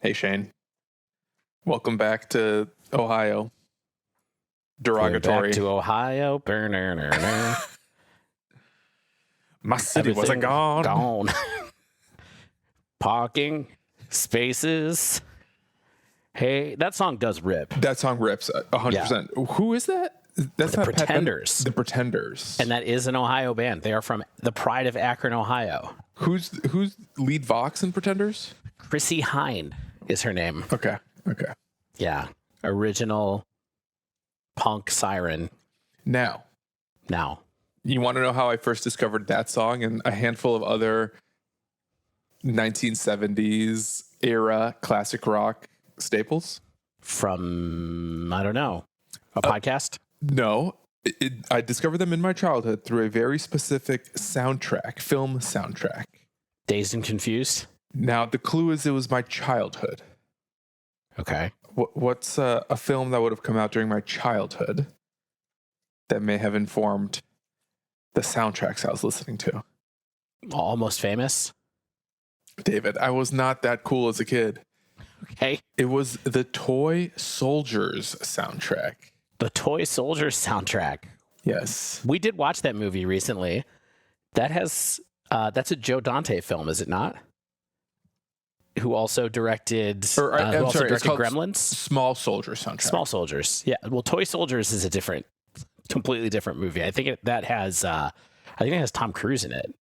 Hey, Shane. Welcome back to Ohio. We're Derogatory. back to Ohio. My city was a gone. Gone. Parking spaces. Hey, that song does rip. That song rips 100%. Who is that? That's The not Pretenders. The Pretenders. And that is an Ohio band. They are from the pride of Akron, Ohio. Who's lead vox in Pretenders? Chrissy Hine is her name. Okay. Yeah. Original punk siren. Now, you want to know how I first discovered that song and a handful of other 1970s era classic rock staples? From, I don't know, a podcast? No. I discovered them in my childhood through a very specific soundtrack, film soundtrack. Dazed and Confused? Now, the clue is it was my childhood. Okay. What's a film that would have come out during my childhood that may have informed the soundtracks I was listening to? Almost Famous? David, I was not that cool as a kid. Okay. It was the Toy Soldiers soundtrack. The Toy Soldiers soundtrack. Yes. We did watch that movie recently. That has that's a Joe Dante film, is it not? Who also directed Gremlins? Small Soldiers soundtrack. Small Soldiers. Yeah. Well, Toy Soldiers is a completely different movie. I think it has Tom Cruise in it.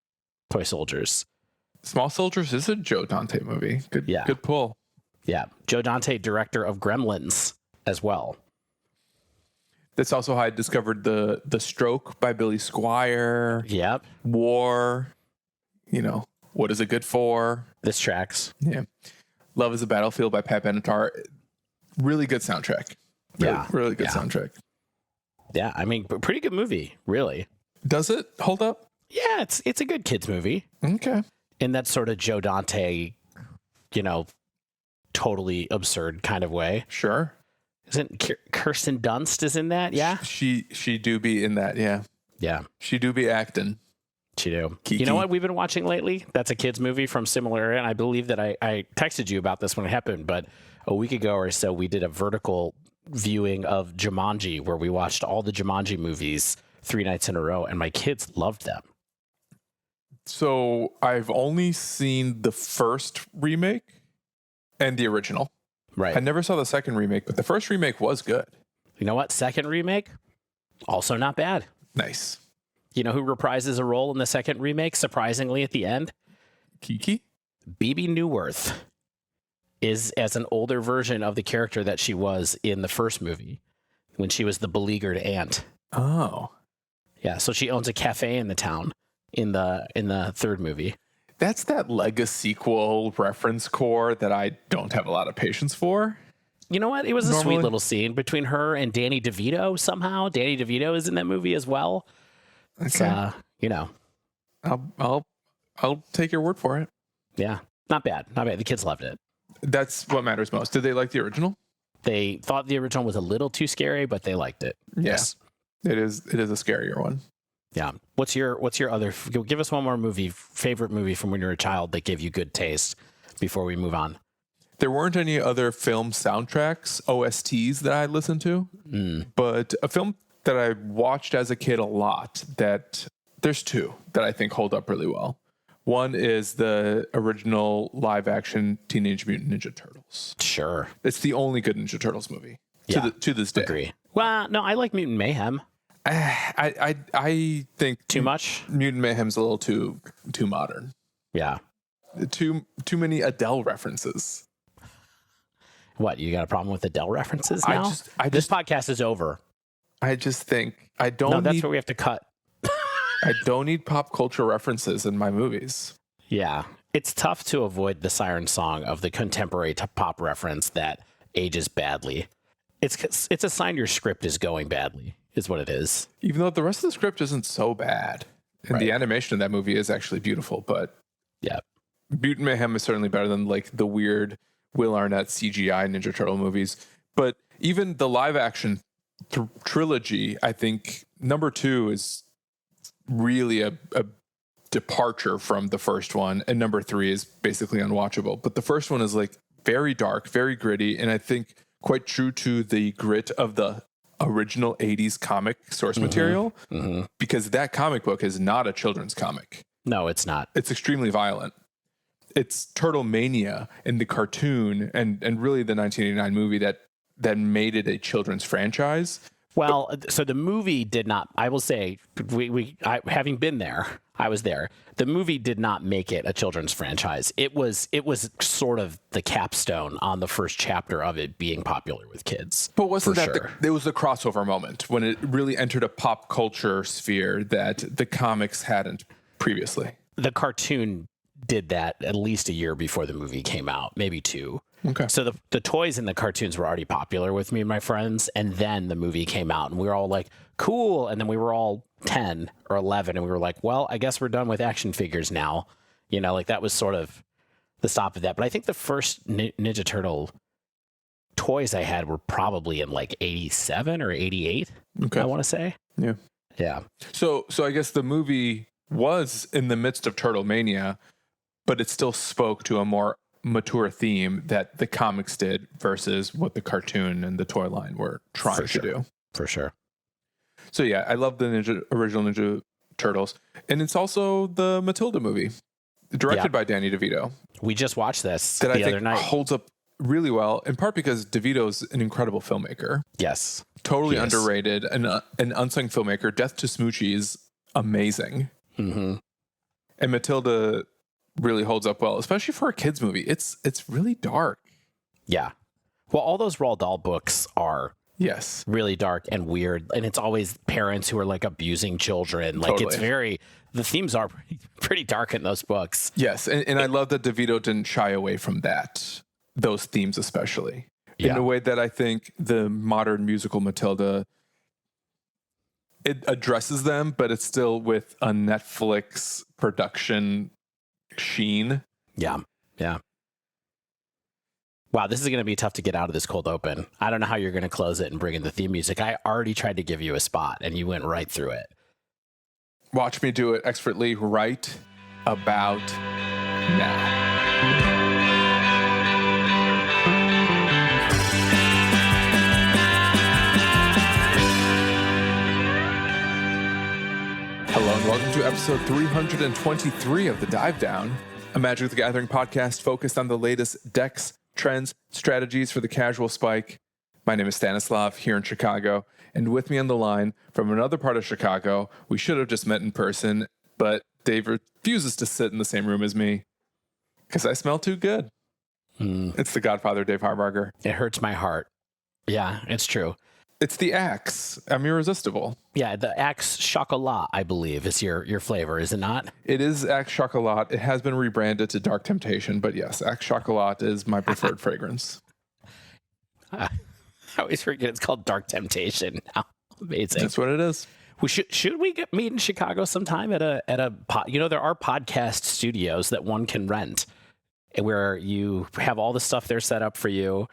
Toy Soldiers. Small Soldiers is a Joe Dante movie. Good pull. Yeah. Joe Dante, director of Gremlins as well. That's also how I discovered the Stroke by Billy Squier. Yep. War. What is it good for? This tracks. Yeah. Love is a Battlefield by Pat Benatar. Really good soundtrack. Really good soundtrack. Yeah, I mean, pretty good movie, really. Does it hold up? Yeah, it's a good kids movie. Okay. In that sort of Joe Dante, totally absurd kind of way. Sure. Isn't Kirsten Dunst is in that? Yeah. She do be in that, yeah. Yeah. She do be acting. She do. Kiki. You know what we've been watching lately? That's a kids movie from similar era, and I believe that I texted you about this when it happened, but a week ago or so we did a vertical viewing of Jumanji where we watched all the Jumanji movies 3 nights in a row, and my kids loved them. So I've only seen the first remake and the original. Right. I never saw the second remake, but the first remake was good. You know what? Second remake, also not bad. Nice. You know who reprises a role in the second remake, surprisingly, at the end? Kiki? Bebe Neuwirth is as an older version of the character that she was in the first movie when she was the beleaguered aunt. Oh. Yeah, so she owns a cafe in the town in the third movie. That's that Legacy-quel reference core that I don't have a lot of patience for. You know what? It was a sweet little scene between her and Danny DeVito somehow. Danny DeVito is in that movie as well. Okay. I'll take your word for it. Yeah, not bad. Not bad. The kids loved it. That's what matters most. Did they like the original? They thought the original was a little too scary, but they liked it. Yeah. Yes. It is a scarier one. Yeah. What's your other, give us one more favorite movie from when you were a child that gave you good taste before we move on. There weren't any other film soundtracks, OSTs that I listened to, but a film that I watched as a kid a lot, that there's two that I think hold up really well. One is the original live action Teenage Mutant Ninja Turtles. Sure. It's the only good Ninja Turtles movie to this day. Agree. Well, no, I like Mutant Mayhem. I think too much. Mutant Mayhem's a little too modern. Yeah. Too many Adele references. What, you got a problem with Adele references now? This podcast is over. I just think I don't. No, that's what we have to cut. I don't need pop culture references in my movies. Yeah, it's tough to avoid the siren song of the contemporary pop reference that ages badly. It's a sign your script is going badly, is what it is. Even though the rest of the script isn't so bad, and the animation of that movie is actually beautiful, but yeah, Mutant Mayhem is certainly better than like the weird Will Arnett CGI Ninja Turtle movies. But even the live action trilogy, I think number 2 is really a departure from the first one, and number 3 is basically unwatchable. But the first one is like very dark, very gritty, and I think quite true to the grit of the original 80s comic source material, because that comic book is not a children's comic. No, it's not. It's extremely violent. It's Turtle Mania in the cartoon and really the 1989 movie that made it a children's franchise. Well, so the movie did not, I will say, having been there, I was there. The movie did not make it a children's franchise. It was sort of the capstone on the first chapter of it being popular with kids. But wasn't that it was the crossover moment when it really entered a pop culture sphere that the comics hadn't previously? The cartoon did that at least a year before the movie came out, maybe 2. Okay. So the toys and the cartoons were already popular with me and my friends, and then the movie came out, and we were all like, cool. And then we were all 10 or 11, and we were like, well, I guess we're done with action figures now. You know, like that was sort of the stop of that. But I think the first Ninja Turtle toys I had were probably in like 87 or 88, I want to say. Yeah. Yeah. So I guess the movie was in the midst of Turtle Mania, but it still spoke to a more mature theme that the comics did versus what the cartoon and the toy line were trying to do. For sure. So yeah, I love the original Ninja Turtles. And it's also the Matilda movie, directed by Danny DeVito. We just watched this that the other night. Holds up really well, in part because DeVito's an incredible filmmaker. Yes. Totally underrated, and an unsung filmmaker. Death to Smoochie is amazing. Mm-hmm. And Matilda really holds up well, especially for a kids movie. It's really dark. Yeah. Well, all those Roald Dahl books are really dark and weird, and it's always parents who are like abusing children. Like it's the themes are pretty dark in those books. Yes, and I love that DeVito didn't shy away from those themes, especially in a way that I think the modern musical Matilda, it addresses them, but it's still with a Netflix production sheen. Yeah. Wow, this is going to be tough to get out of this cold open. I don't know how you're going to close it and bring in the theme music. I already tried to give you a spot, and you went right through it. Watch me do it expertly right about now. Hello and welcome to episode 323 of The Dive Down, a Magic the Gathering podcast focused on the latest decks, trends, strategies for the casual spike. My name is Stanislav here in Chicago, and with me on the line from another part of Chicago, we should have just met in person, but Dave refuses to sit in the same room as me because I smell too good. It's the Godfather, Dave Harbarger. It hurts my heart. Yeah, it's true. It's the Axe. I'm irresistible. Yeah, the Axe Chocolat, I believe, is your flavor, is it not? It is Axe Chocolat. It has been rebranded to Dark Temptation, but yes, Axe Chocolat is my preferred fragrance. I always forget it's called Dark Temptation now. Amazing. That's what it is. We should we meet in Chicago sometime at a there are podcast studios that one can rent where you have all the stuff there set up for you.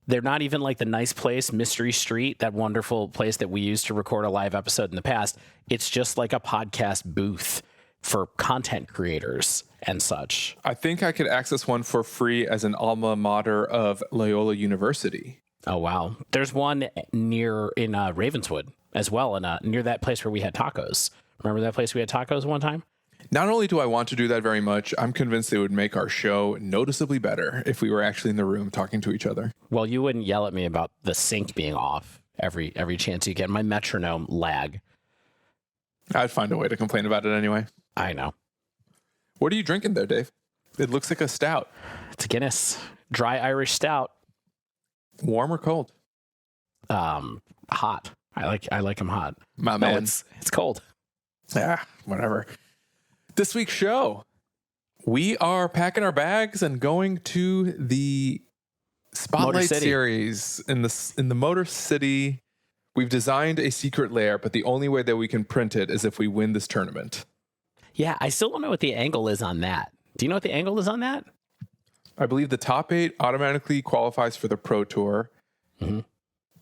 They're not even like the nice place, Mystery Street, that wonderful place that we used to record a live episode in the past. It's just like a podcast booth for content creators and such. I think I could access one for free as an alma mater of Loyola University. Oh, wow. There's one near in Ravenswood as well, and near that place where we had tacos. Remember that place we had tacos one time? Not only do I want to do that very much, I'm convinced it would make our show noticeably better if we were actually in the room talking to each other. Well, you wouldn't yell at me about the sync being off every chance you get. My metronome lag. I'd find a way to complain about it anyway. I know. What are you drinking there, Dave? It looks like a stout. It's a Guinness. Dry Irish stout. Warm or cold? Hot. I like them hot. My man. It's cold. Yeah, whatever. This week's show, we are packing our bags and going to the Spotlight series in the Motor City. We've designed a secret lair, but the only way that we can print it is if we win this tournament. Yeah, I still don't know what the angle is on that. Do you know what the angle is on that? I believe the top 8 automatically qualifies for the Pro Tour,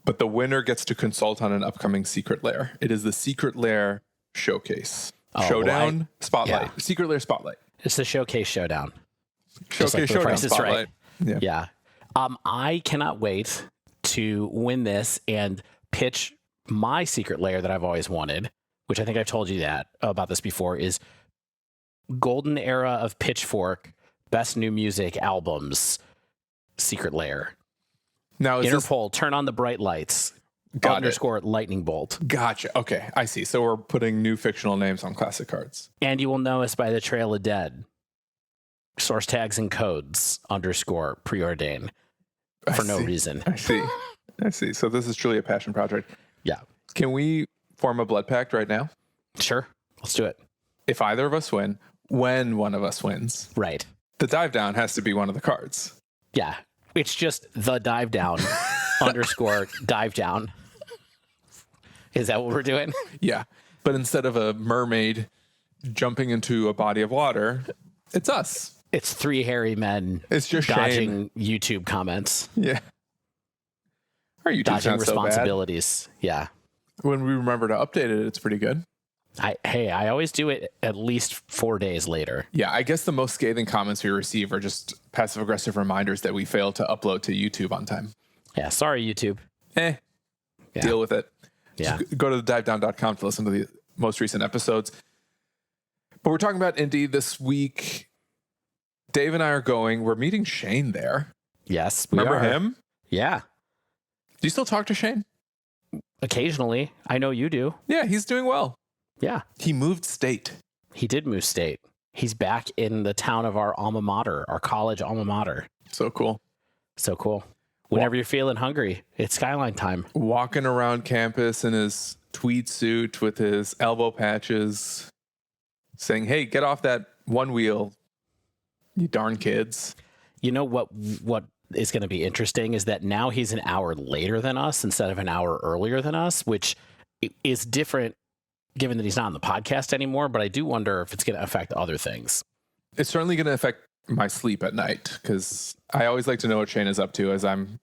but the winner gets to consult on an upcoming secret lair. It is the Secret Lair Showcase. Showdown, Spotlight. Yeah. Secret Lair Spotlight. It's the Showcase Showdown. Showcase Showdown Spotlight. Right. Yeah. I cannot wait to win this and pitch my secret lair that I've always wanted, which I think I've told you that about this before, is golden era of Pitchfork, best new music albums, secret lair. Now, is Interpol, turn on the bright lights. _ lightning bolt. Gotcha. Okay, I see. So we're putting new fictional names on classic cards. And you will know us by the Trail of Dead. Source tags and codes _ preordain for no reason. I see. I see. So this is truly a passion project. Yeah. Can we form a blood pact right now? Sure. Let's do it. If either of us win, when one of us wins, right, the dive down has to be one of the cards. Yeah. It's just the dive down _ dive down. Is that what we're doing? Yeah. But instead of a mermaid jumping into a body of water, it's us. It's three hairy men. It's just dodging YouTube comments. Yeah. Our YouTube's dodging not responsibilities. So bad. Yeah. When we remember to update it, it's pretty good. I always do it at least 4 days later. Yeah, I guess the most scathing comments we receive are just passive aggressive reminders that we failed to upload to YouTube on time. Yeah, sorry, YouTube. Deal with it. Yeah. Just go to thedivedown.com to listen to the most recent episodes. But we're talking about Indy this week. Dave and I are going. We're meeting Shane there. Yes, remember him? Yeah. Do you still talk to Shane? Occasionally. I know you do. Yeah, he's doing well. Yeah. He moved state. He did move state. He's back in the town of our alma mater, our college alma mater. So cool. So cool. Whenever you're feeling hungry, it's Skyline time. Walking around campus in his tweed suit with his elbow patches, saying, hey, get off that one wheel, you darn kids. You know what is going to be interesting is that now he's an hour later than us instead of an hour earlier than us, which is different given that he's not on the podcast anymore. But I do wonder if it's going to affect other things. It's certainly going to affect my sleep at night because I always like to know what Shane is up to as I'm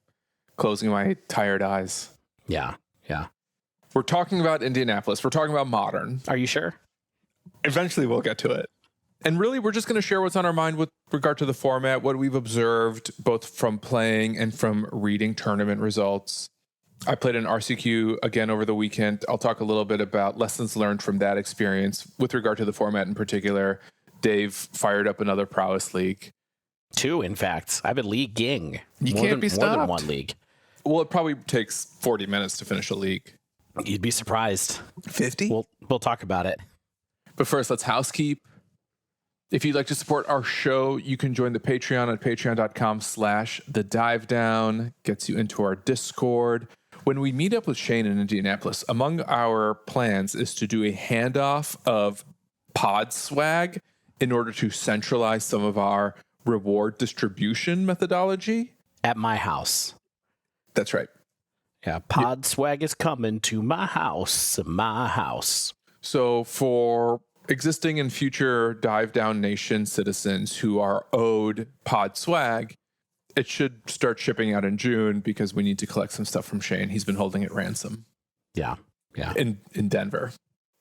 closing my tired eyes. Yeah. Yeah. We're talking about Indianapolis. We're talking about Modern. Are you sure? Eventually we'll get to it. And really, we're just going to share what's on our mind with regard to the format, what we've observed both from playing and from reading tournament results. I played an RCQ again over the weekend. I'll talk a little bit about lessons learned from that experience with regard to the format in particular. Dave fired up another Prowess league. 2, in fact. I've been leaguing. You can't be stopped. More than one league. Well, it probably takes 40 minutes to finish a league. You'd be surprised. 50? We'll talk about it. But first, let's housekeep. If you'd like to support our show, you can join the Patreon at patreon.com/thedivedown. Gets you into our Discord. When we meet up with Shane in Indianapolis, among our plans is to do a handoff of pod swag in order to centralize some of our reward distribution methodology. At my house. That's right. Yeah, pod swag is coming to my house. My house. So for existing and future Dive Down Nation citizens who are owed pod swag, it should start shipping out in June because we need to collect some stuff from Shane. He's been holding it ransom. Yeah. In Denver.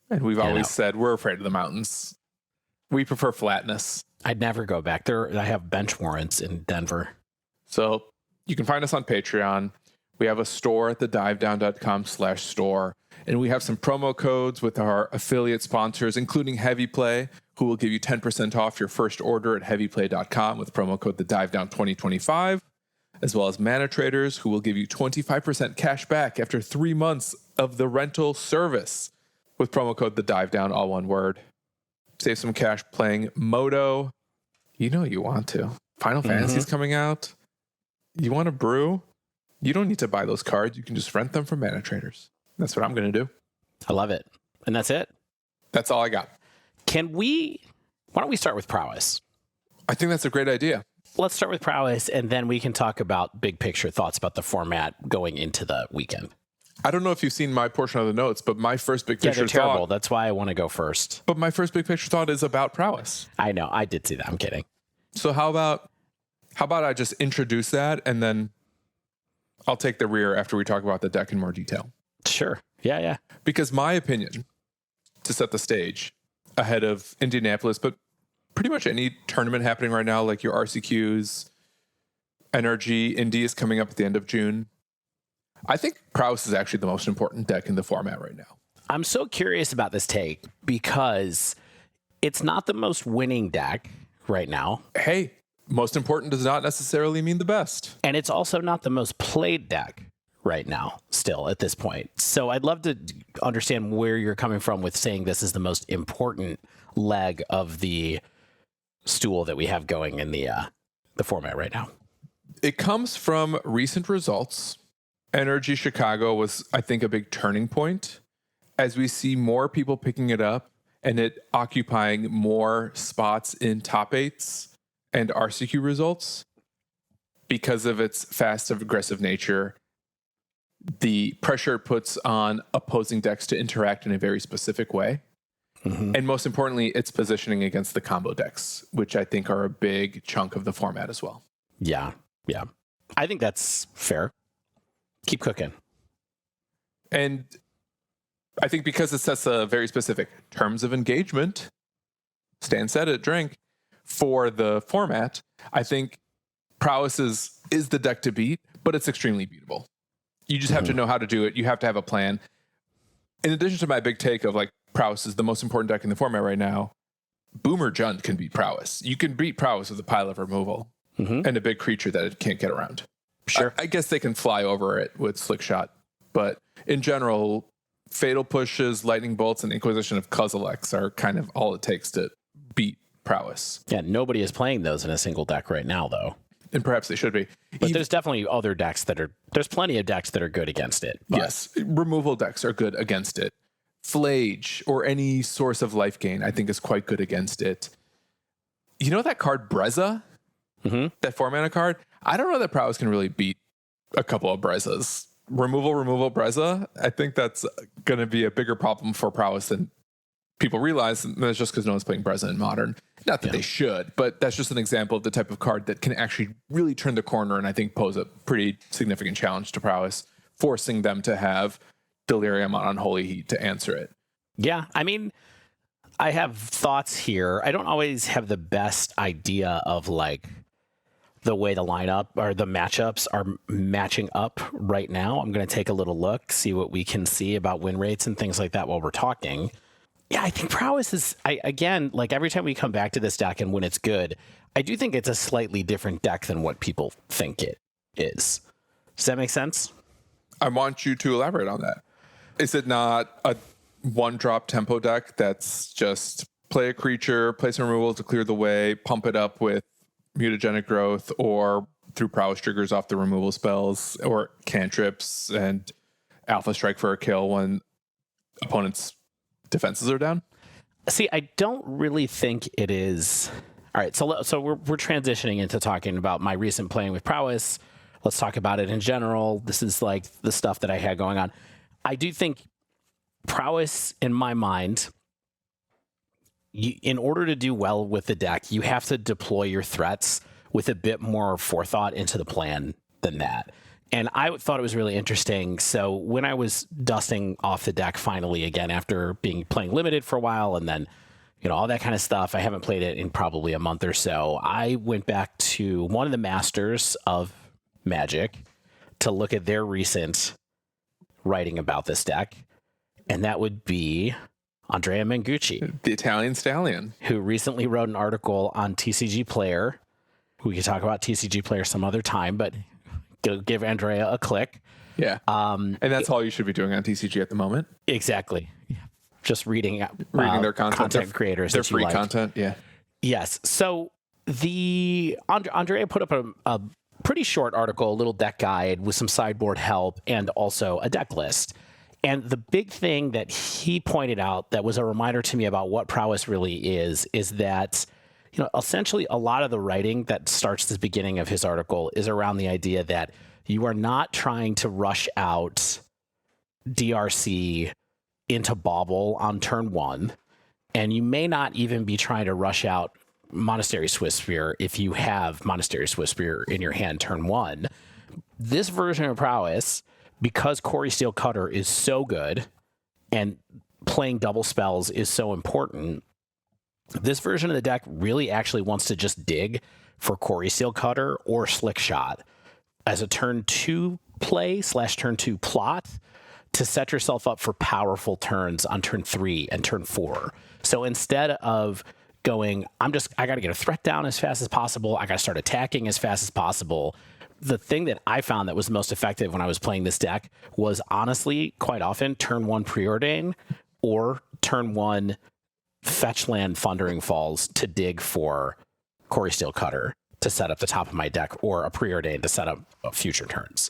And we've always said we're afraid of the mountains. We prefer flatness. I'd never go back there. I have bench warrants in Denver. So you can find us on Patreon. We have a store at thedivedown.com/store. And we have some promo codes with our affiliate sponsors, including Heavy Play, who will give you 10% off your first order at heavyplay.com with promo code TheDiveDown2025, as well as Mana Traders, who will give you 25% cash back after 3 months of the rental service with promo code TheDiveDown, all one word. Save some cash playing Moto. You know you want to. Final Fantasy's coming out. You want to brew? You don't need to buy those cards. You can just rent them from Mana Traders. That's what I'm going to do. I love it. And that's it. That's all I got. Why don't we start with Prowess? I think that's a great idea. Let's start with Prowess, and then we can talk about big picture thoughts about the format going into the weekend. I don't know if you've seen my portion of the notes, but my first big picture they're terrible. That's why I want to go first. But my first big picture thought is about Prowess. I know. I did see that. I'm kidding. So how about I just introduce that, and then I'll take the rear after we talk about the deck in more detail. Sure. Yeah. Because my opinion, to set the stage ahead of Indianapolis, but pretty much any tournament happening right now, like your RCQs, Energy Indy is coming up at the end of June. I think Prowess is actually the most important deck in the format right now. I'm so curious about this take because it's not the most winning deck right now. Hey, most important does not necessarily mean the best. And it's also not the most played deck right now, still at this point. So I'd love to understand where you're coming from with saying this is the most important leg of the stool that we have going in the format right now. It comes from recent results. Energy Chicago was, I think, a big turning point as we see more people picking it up and it occupying more spots in top eights and RCQ results because of its fast, aggressive nature. The pressure it puts on opposing decks to interact in a very specific way. Mm-hmm. And most importantly, its positioning against the combo decks, which I think are a big chunk of the format as well. Yeah. I think that's fair. Keep cooking. And I think because it sets a very specific terms of engagement, Stan said it, drink, for the format, I think Prowess is the deck to beat, but it's extremely beatable. You just have to know how to do it. You have to have a plan. In addition to my big take of like Prowess is the most important deck in the format right now, Boomer Jund can beat Prowess. You can beat Prowess with a pile of removal and a big creature that it can't get around. Sure. I guess they can fly over it with Slick Shot, but in general, Fatal Pushes, Lightning Bolts, and Inquisition of Kozilek are kind of all it takes to beat Prowess. Yeah, nobody is playing those in a single deck right now, though. And perhaps they should be. But there's definitely other decks there's plenty of decks that are good against it. But. Yes, removal decks are good against it. Flage or any source of life gain, I think, is quite good against it. You know that card Breza? That 4-mana card? I don't know that Prowess can really beat a couple of Brezas. Removal Breza, I think that's going to be a bigger problem for Prowess than people realize. And that's just because no one's playing Breza in Modern. Not that they should, but that's just an example of the type of card that can actually really turn the corner and I think pose a pretty significant challenge to Prowess, forcing them to have Delirium on Unholy Heat to answer it. Yeah, I mean, I have thoughts here. I don't always have the best idea of like the way the lineup or the matchups are matching up right now. I'm going to take a little look, see what we can see about win rates and things like that while we're talking. Yeah, I think Prowess is, again, like every time we come back to this deck and when it's good, I do think it's a slightly different deck than what people think it is. Does that make sense? I want you to elaborate on that. Is it not a one-drop tempo deck that's just play a creature, play some removal to clear the way, pump it up with mutagenic growth or through Prowess triggers off the removal spells or cantrips and Alpha Strike for a kill when opponents' defenses are down? See, I don't really think it is. All right, so we're transitioning into talking about my recent playing with Prowess. Let's talk about it in general. This is like the stuff that I had going on. I do think Prowess, in my mind, in order to do well with the deck, you have to deploy your threats with a bit more forethought into the plan than that. And I thought it was really interesting. So when I was dusting off the deck finally again after playing limited for a while and then, all that kind of stuff, I haven't played it in probably a month or so. I went back to one of the masters of Magic to look at their recent writing about this deck. And that would be Andrea Mengucci, the Italian stallion, who recently wrote an article on TCG Player. We could talk about TCG Player some other time, but go give Andrea a click. Yeah. And that's all you should be doing on TCG at the moment. Exactly. Just reading their content creators. Their free content. Yeah. Yes. So Andrea put up a pretty short article, a little deck guide with some sideboard help and also a deck list. And the big thing that he pointed out that was a reminder to me about what Prowess really is that, essentially a lot of the writing that starts the beginning of his article is around the idea that you are not trying to rush out DRC into Bauble on turn one, and you may not even be trying to rush out Monastery Swiftspear if you have Monastery Swiftspear in your hand turn one. This version of Prowess, because Corey Steel Cutter is so good and playing double spells is so important, this version of the deck really actually wants to just dig for Quarry Steel Cutter or Slick Shot as a turn 2 play / turn 2 plot to set yourself up for powerful turns on turn 3 and turn 4. So instead of going, I got to get a threat down as fast as possible, I got to start attacking as fast as possible, the thing that I found that was most effective when I was playing this deck was honestly, quite often, turn 1 Preordain or turn 1 fetch land Thundering Falls to dig for Quarry Steel Cutter to set up the top of my deck, or a Preordain to set up future turns.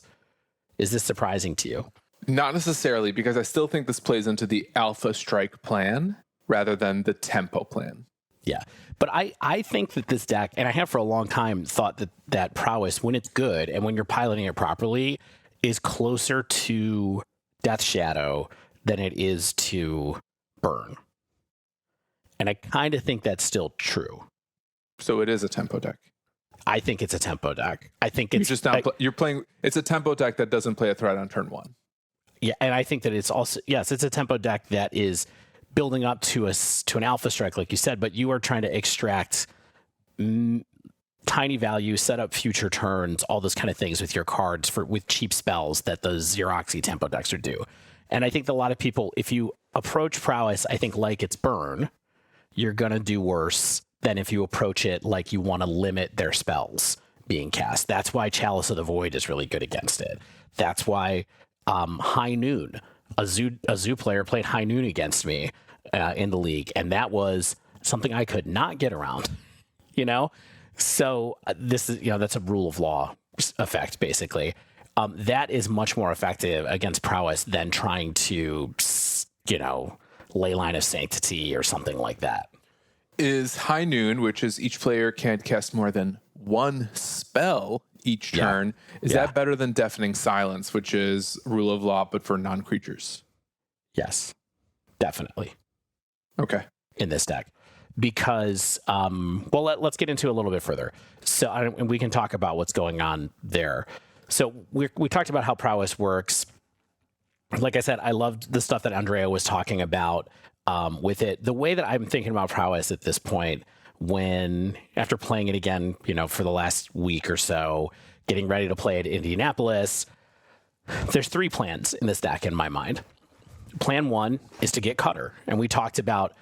Is this surprising to you? Not necessarily, because I still think this plays into the Alpha Strike plan rather than the tempo plan. Yeah. But I think that this deck, and I have for a long time thought that Prowess, when it's good and when you're piloting it properly, is closer to Death Shadow than it is to Burn. And I kind of think that's still true. So it is a tempo deck. I think it's a tempo deck. I think it's you're playing. It's a tempo deck that doesn't play a threat on turn 1. Yeah, and I think that it's also, yes, it's a tempo deck that is building up to an alpha strike, like you said, but you are trying to extract tiny value, set up future turns, all those kind of things with your cards with cheap spells that those Xeroxy tempo decks are do. And I think that a lot of people, if you approach Prowess, I think like it's Burn, you're going to do worse than if you approach it like you want to limit their spells being cast. That's why Chalice of the Void is really good against it. That's why High Noon, a zoo player played High Noon against me in the league, and that was something I could not get around, So this is, that's a rule of law effect, basically. That is much more effective against Prowess than trying to, ley line of sanctity or something like that. Is High Noon, which is each player can't cast more than one spell each turn, is that better than Deafening Silence, which is rule of law but for non-creatures? Yes, definitely. Okay. In this deck. Because, let's get into it a little bit further. So, and we can talk about what's going on there. So we talked about how Prowess works. Like I said, I loved the stuff that Andrea was talking about with it. The way that I'm thinking about Prowess at this point, after playing it again, for the last week or so, getting ready to play at Indianapolis, there's 3 plans in this deck in my mind. Plan 1 is to get Cutter. And we talked about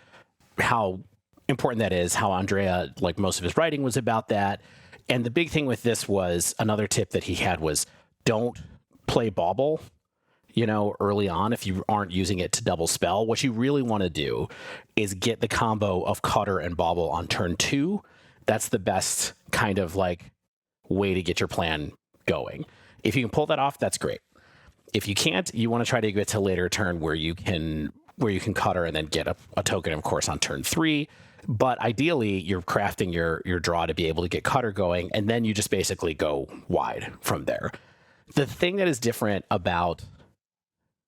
how important that is, how Andrea, like most of his writing was about that. And the big thing with this was, another tip that he had was, don't play Bauble, early on if you aren't using it to double spell. What you really want to do is get the combo of Cutter and Bauble on turn 2. That's the best kind of way to get your plan going. If you can pull that off, that's great. If you can't, you want to try to get to later turn where you can Cutter and then get a token, of course, on turn 3. But ideally, you're crafting your draw to be able to get Cutter going, and then you just basically go wide from there. The thing that is different about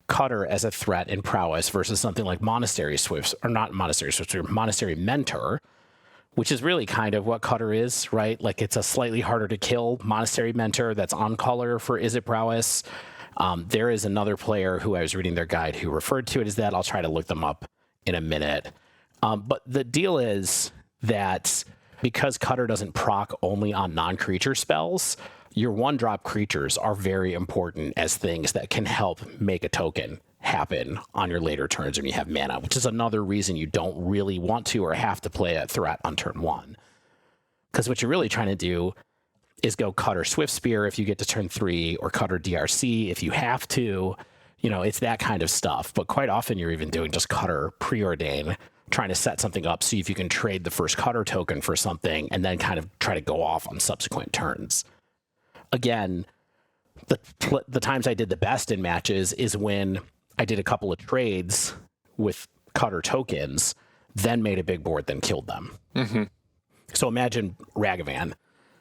Cutter as a threat in Prowess versus something like Monastery Swifts, or not Monastery Swifts, or Monastery Mentor, which is really kind of what Cutter is, right? Like, it's a slightly harder to kill Monastery Mentor that's on color for Is It Prowess. There is another player who I was reading their guide who referred to it as that. I'll try to look them up in a minute. But the deal is that because Cutter doesn't proc only on non-creature spells, your 1-drop creatures are very important as things that can help make a token happen on your later turns when you have mana, which is another reason you don't really want to or have to play a threat on turn 1. Because what you're really trying to do is go Cutter Swift Spear if you get to turn 3, or Cutter DRC if you have to. It's that kind of stuff. But quite often you're even doing just Cutter Preordain, trying to set something up, see if you can trade the first Cutter token for something and then kind of try to go off on subsequent turns. Again, the times I did the best in matches is when I did a couple of trades with Cutter tokens, then made a big board, then killed them. Mm-hmm. So imagine Ragavan.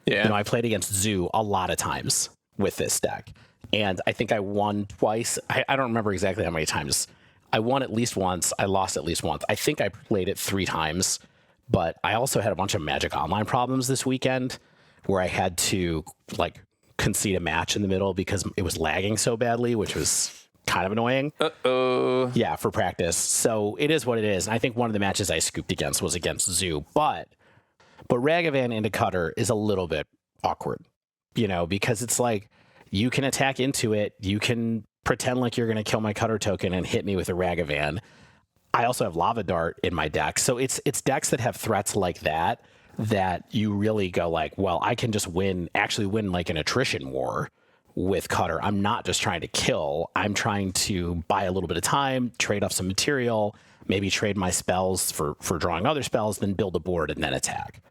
Yeah. I played against Zoo a lot of times with this deck, and I think I won twice. I don't remember exactly how many times. I won at least once. I lost at least once. I think I played it 3 times, but I also had a bunch of Magic Online problems this weekend where I had to concede a match in the middle because it was lagging so badly, which was kind of annoying. Uh-oh. Yeah, for practice. So it is what it is. And I think one of the matches I scooped against was against Zoo. But But Ragavan into Cutter is a little bit awkward, because it's like you can attack into it. You can pretend like you're going to kill my Cutter token and hit me with a Ragavan. I also have Lava Dart in my deck. So it's decks that have threats like that you really go like, well, I can just actually win like an attrition war with Cutter. I'm not just trying to kill. I'm trying to buy a little bit of time, trade off some material, maybe trade my spells for drawing other spells, then build a board and then attack.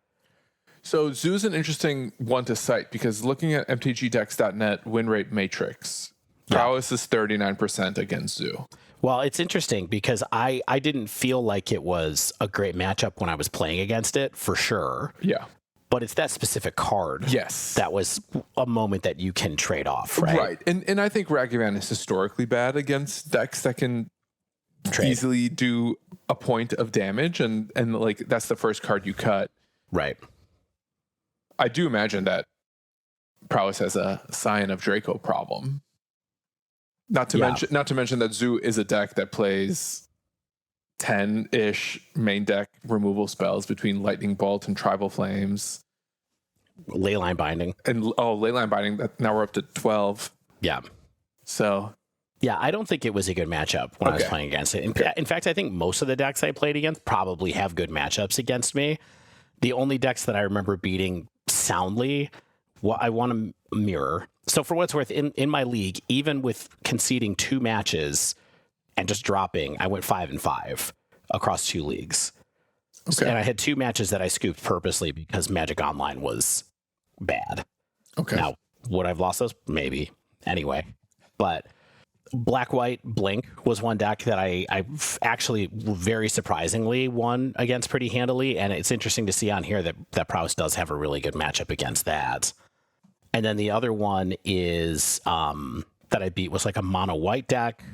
So Zoo's an interesting one to cite because looking at mtgdecks.net win rate matrix, Prowess is 39% against Zoo. Well, it's interesting because I didn't feel like it was a great matchup when I was playing against it, for sure. Yeah. But it's that specific card. Yes. That was a moment that you can trade off, right? Right. And I think Ragavan is historically bad against decks that can easily do a point of damage, and like that's the first card you cut. Right. I do imagine that Prowess has a Scion of Draco problem. Not to mention that Zoo is a deck that plays 10-ish main deck removal spells between Lightning Bolt and Tribal Flames. Leyline Binding. And Leyline Binding, now we're up to 12. Yeah. So yeah, I don't think it was a good matchup when I was playing against it. In fact, I think most of the decks I played against probably have good matchups against me. The only decks that I remember beating soundly, I want to mirror. So for what it's worth, in my league, even with conceding 2 matches and just dropping, I went 5-5 across 2 leagues. Okay. And I had 2 matches that I scooped purposely because Magic Online was bad. Okay. Now, would I've lost those? Maybe. Anyway. But Black White Blink was one deck that I actually very surprisingly won against pretty handily. And it's interesting to see on here that Prowess does have a really good matchup against that. And then the other one is that I beat was like a mono white deck,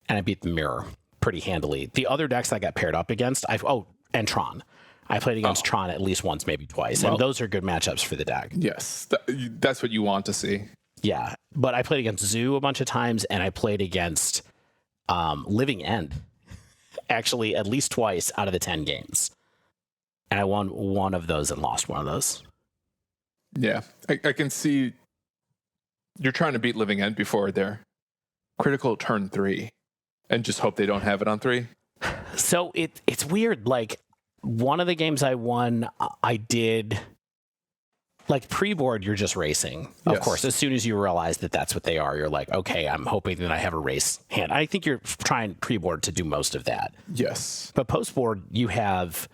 and I beat the Mirror pretty handily. The other decks I got paired up against, and Tron. I played against Tron at least once, maybe twice, and those are good matchups for the deck. Yes, that's what you want to see. Yeah, but I played against Zoo a bunch of times, and I played against Living End, actually at least twice out of the 10 games. And I won one of those and lost one of those. Yeah, I can see you're trying to beat Living End before they're critical turn 3 and just hope they don't have it on 3. So it's weird. Like one of the games I won, I did like pre-board, you're just racing. Of course, as soon as you realize that that's what they are, you're like, okay, I'm hoping that I have a race hand. I think you're trying pre-board to do most of that. Yes. But post-board, you have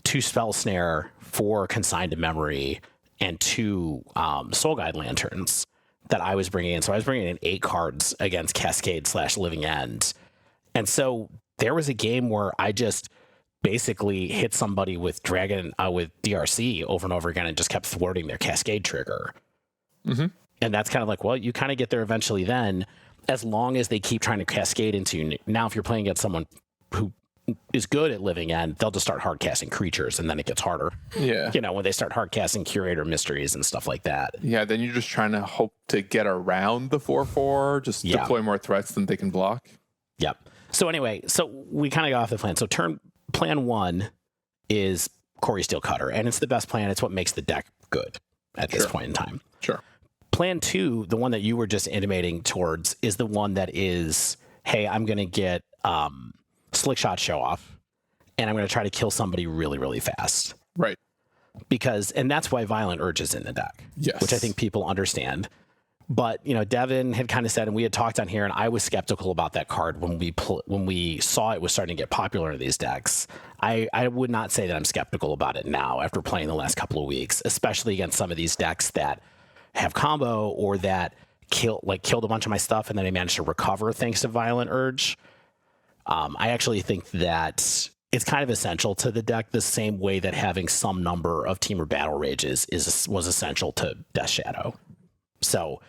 2 Spell Snare, 4 Consigned to Memory, and 2 Soul Guide Lanterns that I was bringing in. So I was bringing in 8 cards against Cascade / Living End. And so there was a game where I just basically hit somebody with with DRC over and over again and just kept thwarting their Cascade trigger. Mm-hmm. And that's kind of like, well, you kind of get there eventually then, as long as they keep trying to cascade into you. Now, if you're playing against someone who is good at Living End, they'll just start hard casting creatures, and then it gets harder. Yeah. When they start hard casting Curator Mysteries and stuff like that. Yeah, then you're just trying to hope to get around the 4/4, just deploy more threats than they can block. Yep. So anyway, we kind of got off the plan. So plan 1 is Corey Steel Cutter, and it's the best plan. It's what makes the deck good at this point in time. Sure. Plan 2, the one that you were just intimating towards, is the one that is, hey, I'm going to get Slick Shot Show Off, and I'm going to try to kill somebody really, really fast. Right. And that's why Violent Urge is in the deck. Yes. Which I think people understand. But, Devin had kind of said, and we had talked on here, and I was skeptical about that card when we saw it was starting to get popular in these decks. I would not say that I'm skeptical about it now after playing the last couple of weeks, especially against some of these decks that have combo or that killed a bunch of my stuff and then I managed to recover thanks to Violent Urge. I actually think that it's kind of essential to the deck the same way that having some number of Teamer Battle Rages was essential to Death Shadow. So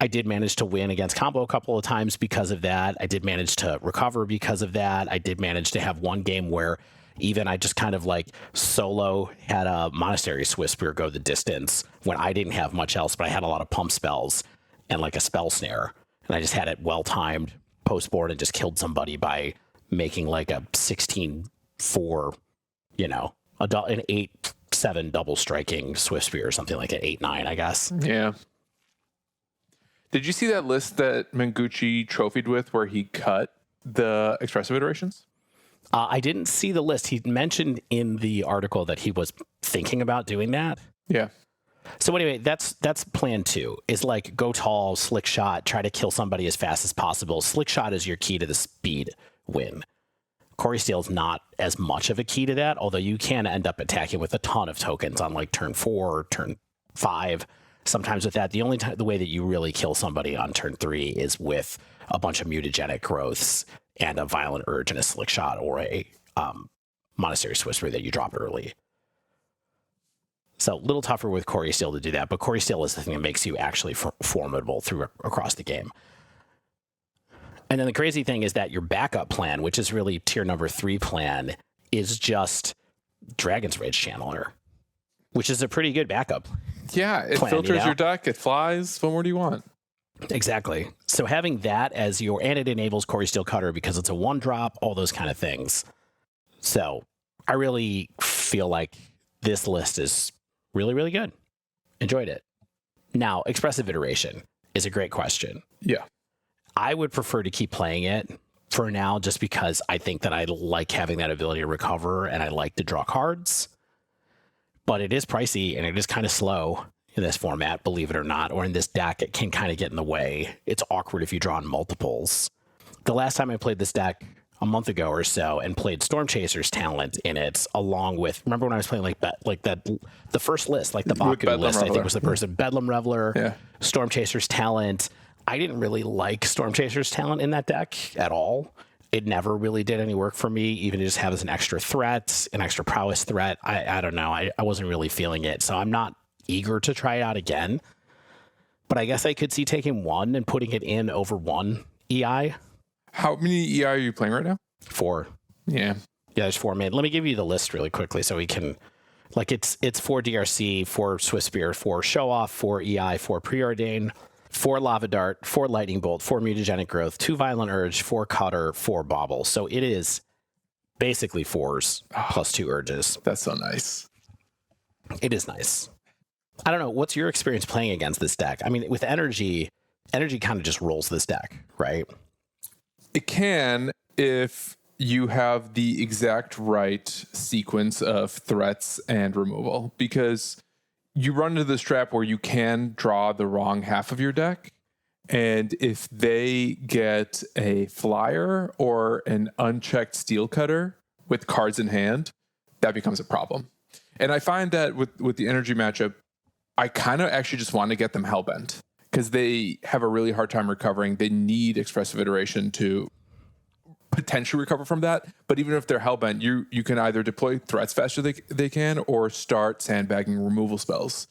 I did manage to win against combo a couple of times because of that. I did manage to recover because of that. I did manage to have one game where even I just kind of like solo had a Monastery Whisper go the distance when I didn't have much else, but I had a lot of pump spells and like a Spell Snare. And I just had it well-timed post-board and just killed somebody by making like a 16-4, an 8/7 7 double striking Swift Spear or something like an 8-9, I guess. Yeah. Did you see that list that Mengucci trophied with where he cut the expressive iterations? I didn't see the list. He mentioned in the article that he was thinking about doing that. Yeah. So anyway, that's plan 2 is like go tall, slick shot, try to kill somebody as fast as possible. Slick shot is your key to the speed win. Corey Steele is not as much of a key to that, although you can end up attacking with a ton of tokens on like turn 4 or turn 5. Sometimes with that, the only the way that you really kill somebody on turn 3 is with a bunch of mutagenic growths and a violent urge and a slick shot or a monastery Swiss that you drop early. So a little tougher with Corey Steele to do that, but Corey Steele is the thing that makes you actually formidable across the game. And then the crazy thing is that your backup plan, which is really tier number 3 plan, is just Dragon's Rage Channeler, which is a pretty good backup. Yeah, it filters your deck, it flies. What more do you want? Exactly. So having that as and it enables Corey Steele Cutter because it's a 1-drop, all those kind of things. So I really feel like this list is really, really good. Enjoyed it. Now, expressive iteration is a great question. Yeah. I would prefer to keep playing it for now just because I think that I like having that ability to recover and I like to draw cards. But it is pricey and it is kind of slow in this format, believe it or not, or in this deck, it can kind of get in the way. It's awkward if you draw in multiples. The last time I played this deck a month ago or so and played Storm Chaser's talent in it, along with, remember when I was playing the first list, like the Baku list, I think was the person, Bedlam Reveler, Storm Chaser's talent. I didn't really like Storm Chaser's talent in that deck at all. It never really did any work for me, even to just have as an extra threat, an extra prowess threat. I don't know. I wasn't really feeling it. So I'm not eager to try it out again. But I guess I could see taking 1 and putting it in over 1 EI. How many EI are you playing right now? 4. Yeah. Yeah, there's 4 mid. Let me give you the list really quickly so we can, like, it's 4 DRC, 4 Swiss Spear, 4 Show Off, 4 EI, 4 Preordain, 4 Lava Dart, 4 Lightning Bolt, 4 Mutagenic Growth, 2 Violent Urge, 4 Cutter, 4 Bauble. So it is basically 4s plus 2 urges. That's so nice. It is nice. I don't know. What's your experience playing against this deck? I mean, with energy kind of just rolls this deck, right? It can if you have the exact right sequence of threats and removal, because you run into this trap where you can draw the wrong half of your deck. And if they get a flyer or an unchecked steel cutter with cards in hand, that becomes a problem. And I find that with the energy matchup, I kind of actually just want to get them hellbent because they have a really hard time recovering. They need expressive iteration to potentially recover from that. But even if they're hellbent, you can either deploy threats faster they can or start sandbagging removal spells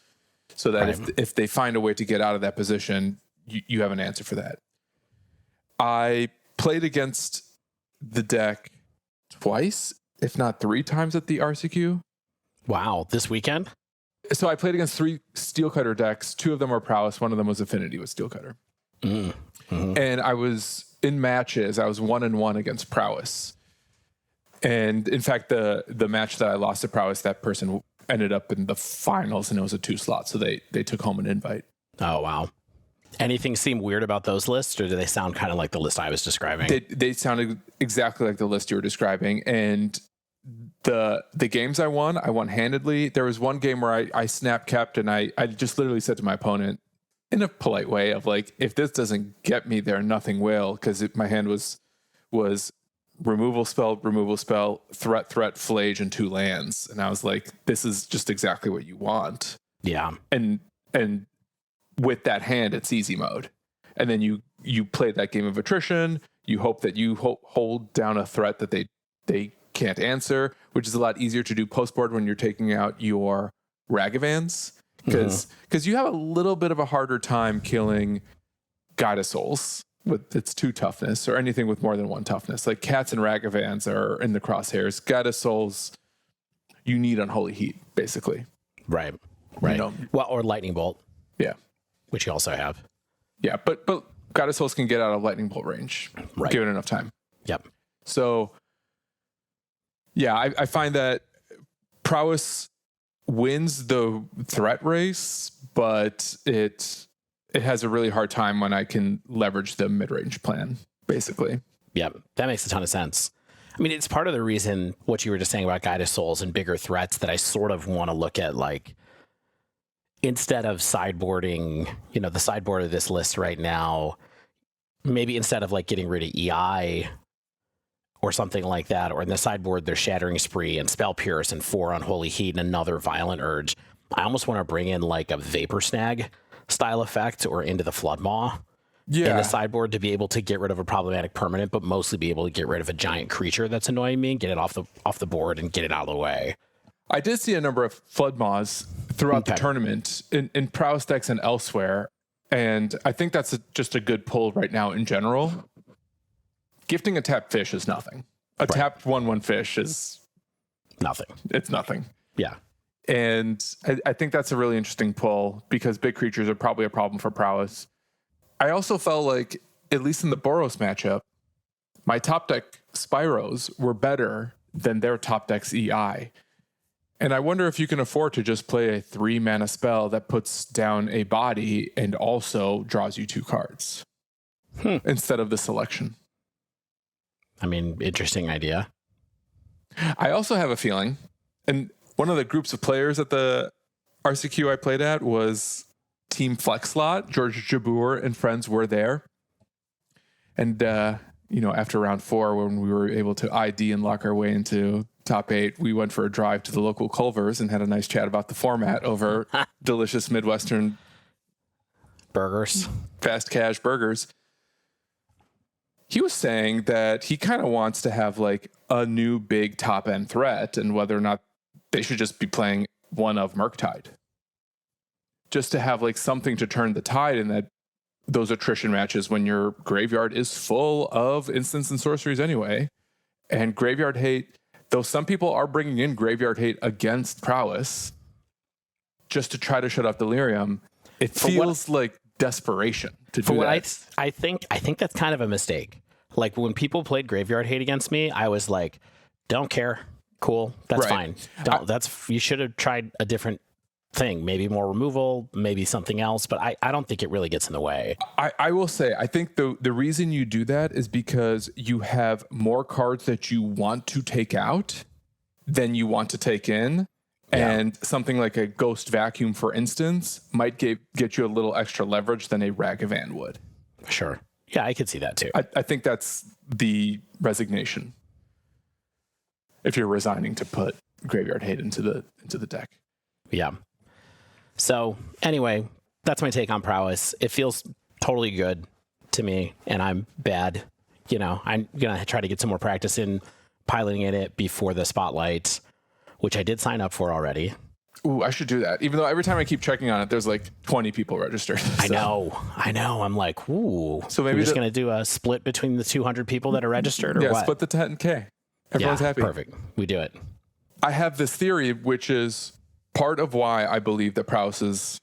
so that if they find a way to get out of that position, you have an answer for that. I played against the deck twice, if not 3 times at the RCQ. Wow, this weekend? So I played against 3 Steel Cutter decks. 2 of them were Prowess. 1 of them was Affinity with Steel Cutter. Mm-hmm. And I was in matches. I was 1-1 against Prowess. And in fact, the match that I lost to Prowess, that person ended up in the finals, and it was a 2-slot. So they took home an invite. Oh, wow. Anything seem weird about those lists, or do they sound kind of like the list I was describing? They sounded exactly like the list you were describing. And the games I won handedly. There was one game where I snap kept, and I just literally said to my opponent in a polite way of like, if this doesn't get me there, nothing will, because my hand was removal spell, threat, flage, and 2 lands. And I was like, this is just exactly what you want. Yeah. And with that hand, it's easy mode. And then you play that game of attrition. You hope that you hold down a threat that they can't answer, which is a lot easier to do post board when you're taking out your Ragavans, because you have a little bit of a harder time killing Guide of Souls with its 2 toughness or anything with more than 1 toughness. Like Cats and Ragavans are in the crosshairs. Guide of Souls, you need Unholy Heat, basically. Right. You know, well, or Lightning Bolt. Yeah. Which you also have. Yeah, but Guide of Souls can get out of Lightning Bolt range, given enough time. Yep. So, yeah, I find that Prowess wins the threat race, but it has a really hard time when I can leverage the mid-range plan, basically. Yeah, that makes a ton of sense. I mean, it's part of the reason what you were just saying about Guide of Souls and bigger threats that I sort of want to look at, like, instead of sideboarding, the sideboard of this list right now, maybe instead of like getting rid of EI or something like that, or in the sideboard, there's Shattering Spree and Spell Pierce and 4 Unholy Heat and another Violent Urge. I almost want to bring in like a Vapor Snag style effect or Into the Floodmaw in the sideboard to be able to get rid of a problematic permanent, but mostly be able to get rid of a giant creature that's annoying me and get it off the board and get it out of the way. I did see a number of Floodmaws throughout the tournament in Prowess decks and elsewhere, and I think that's just a good pull right now in general. Gifting a tapped fish is nothing. A tapped 1/1 fish is nothing. It's nothing. Yeah. And I think that's a really interesting pull because big creatures are probably a problem for Prowess. I also felt like, at least in the Boros matchup, my top deck Spyros were better than their top deck's EI. And I wonder if you can afford to just play a 3-mana spell that puts down a body and also draws you 2 cards instead of the selection. I mean, interesting idea. I also have a feeling, and one of the groups of players at the RCQ I played at was Team Flex Slot. George Jabbour and friends were there. And, after round 4, when we were able to ID and lock our way into top 8, we went for a drive to the local Culver's and had a nice chat about the format over delicious Midwestern burgers, fast cash burgers. He was saying that he kind of wants to have like a new big top end threat, and whether or not they should just be playing one of Murktide, just to have like something to turn the tide in those attrition matches when your graveyard is full of instants and sorceries anyway. And Graveyard Hate, though some people are bringing in Graveyard Hate against Prowess just to try to shut up Delirium, it feels like desperation to do that. I think that's kind of a mistake. Like when people played Graveyard Hate against me, I was like, don't care. Cool. That's fine. You should have tried a different thing, maybe more removal, maybe something else, but I don't think it really gets in the way. I will say, I think the reason you do that is because you have more cards that you want to take out than you want to take in. Yeah. And something like a Ghost Vacuum, for instance, might get you a little extra leverage than a Ragavan would. Sure. Yeah, I could see that too. I think that's the resignation. If you're resigning to put Graveyard Hate into the deck. Yeah. So anyway, that's my take on Prowess. It feels totally good to me, and I'm bad. I'm going to try to get some more practice in piloting it before the spotlight, which I did sign up for already. Ooh, I should do that. Even though every time I keep checking on it, there's like 20 people registered. So. I know. I'm like, ooh. So maybe we're just going to do a split between the 200 people that are registered, or what? Split the 10K. Everyone's happy. Perfect. We do it. I have this theory, which is part of why I believe that Prowess is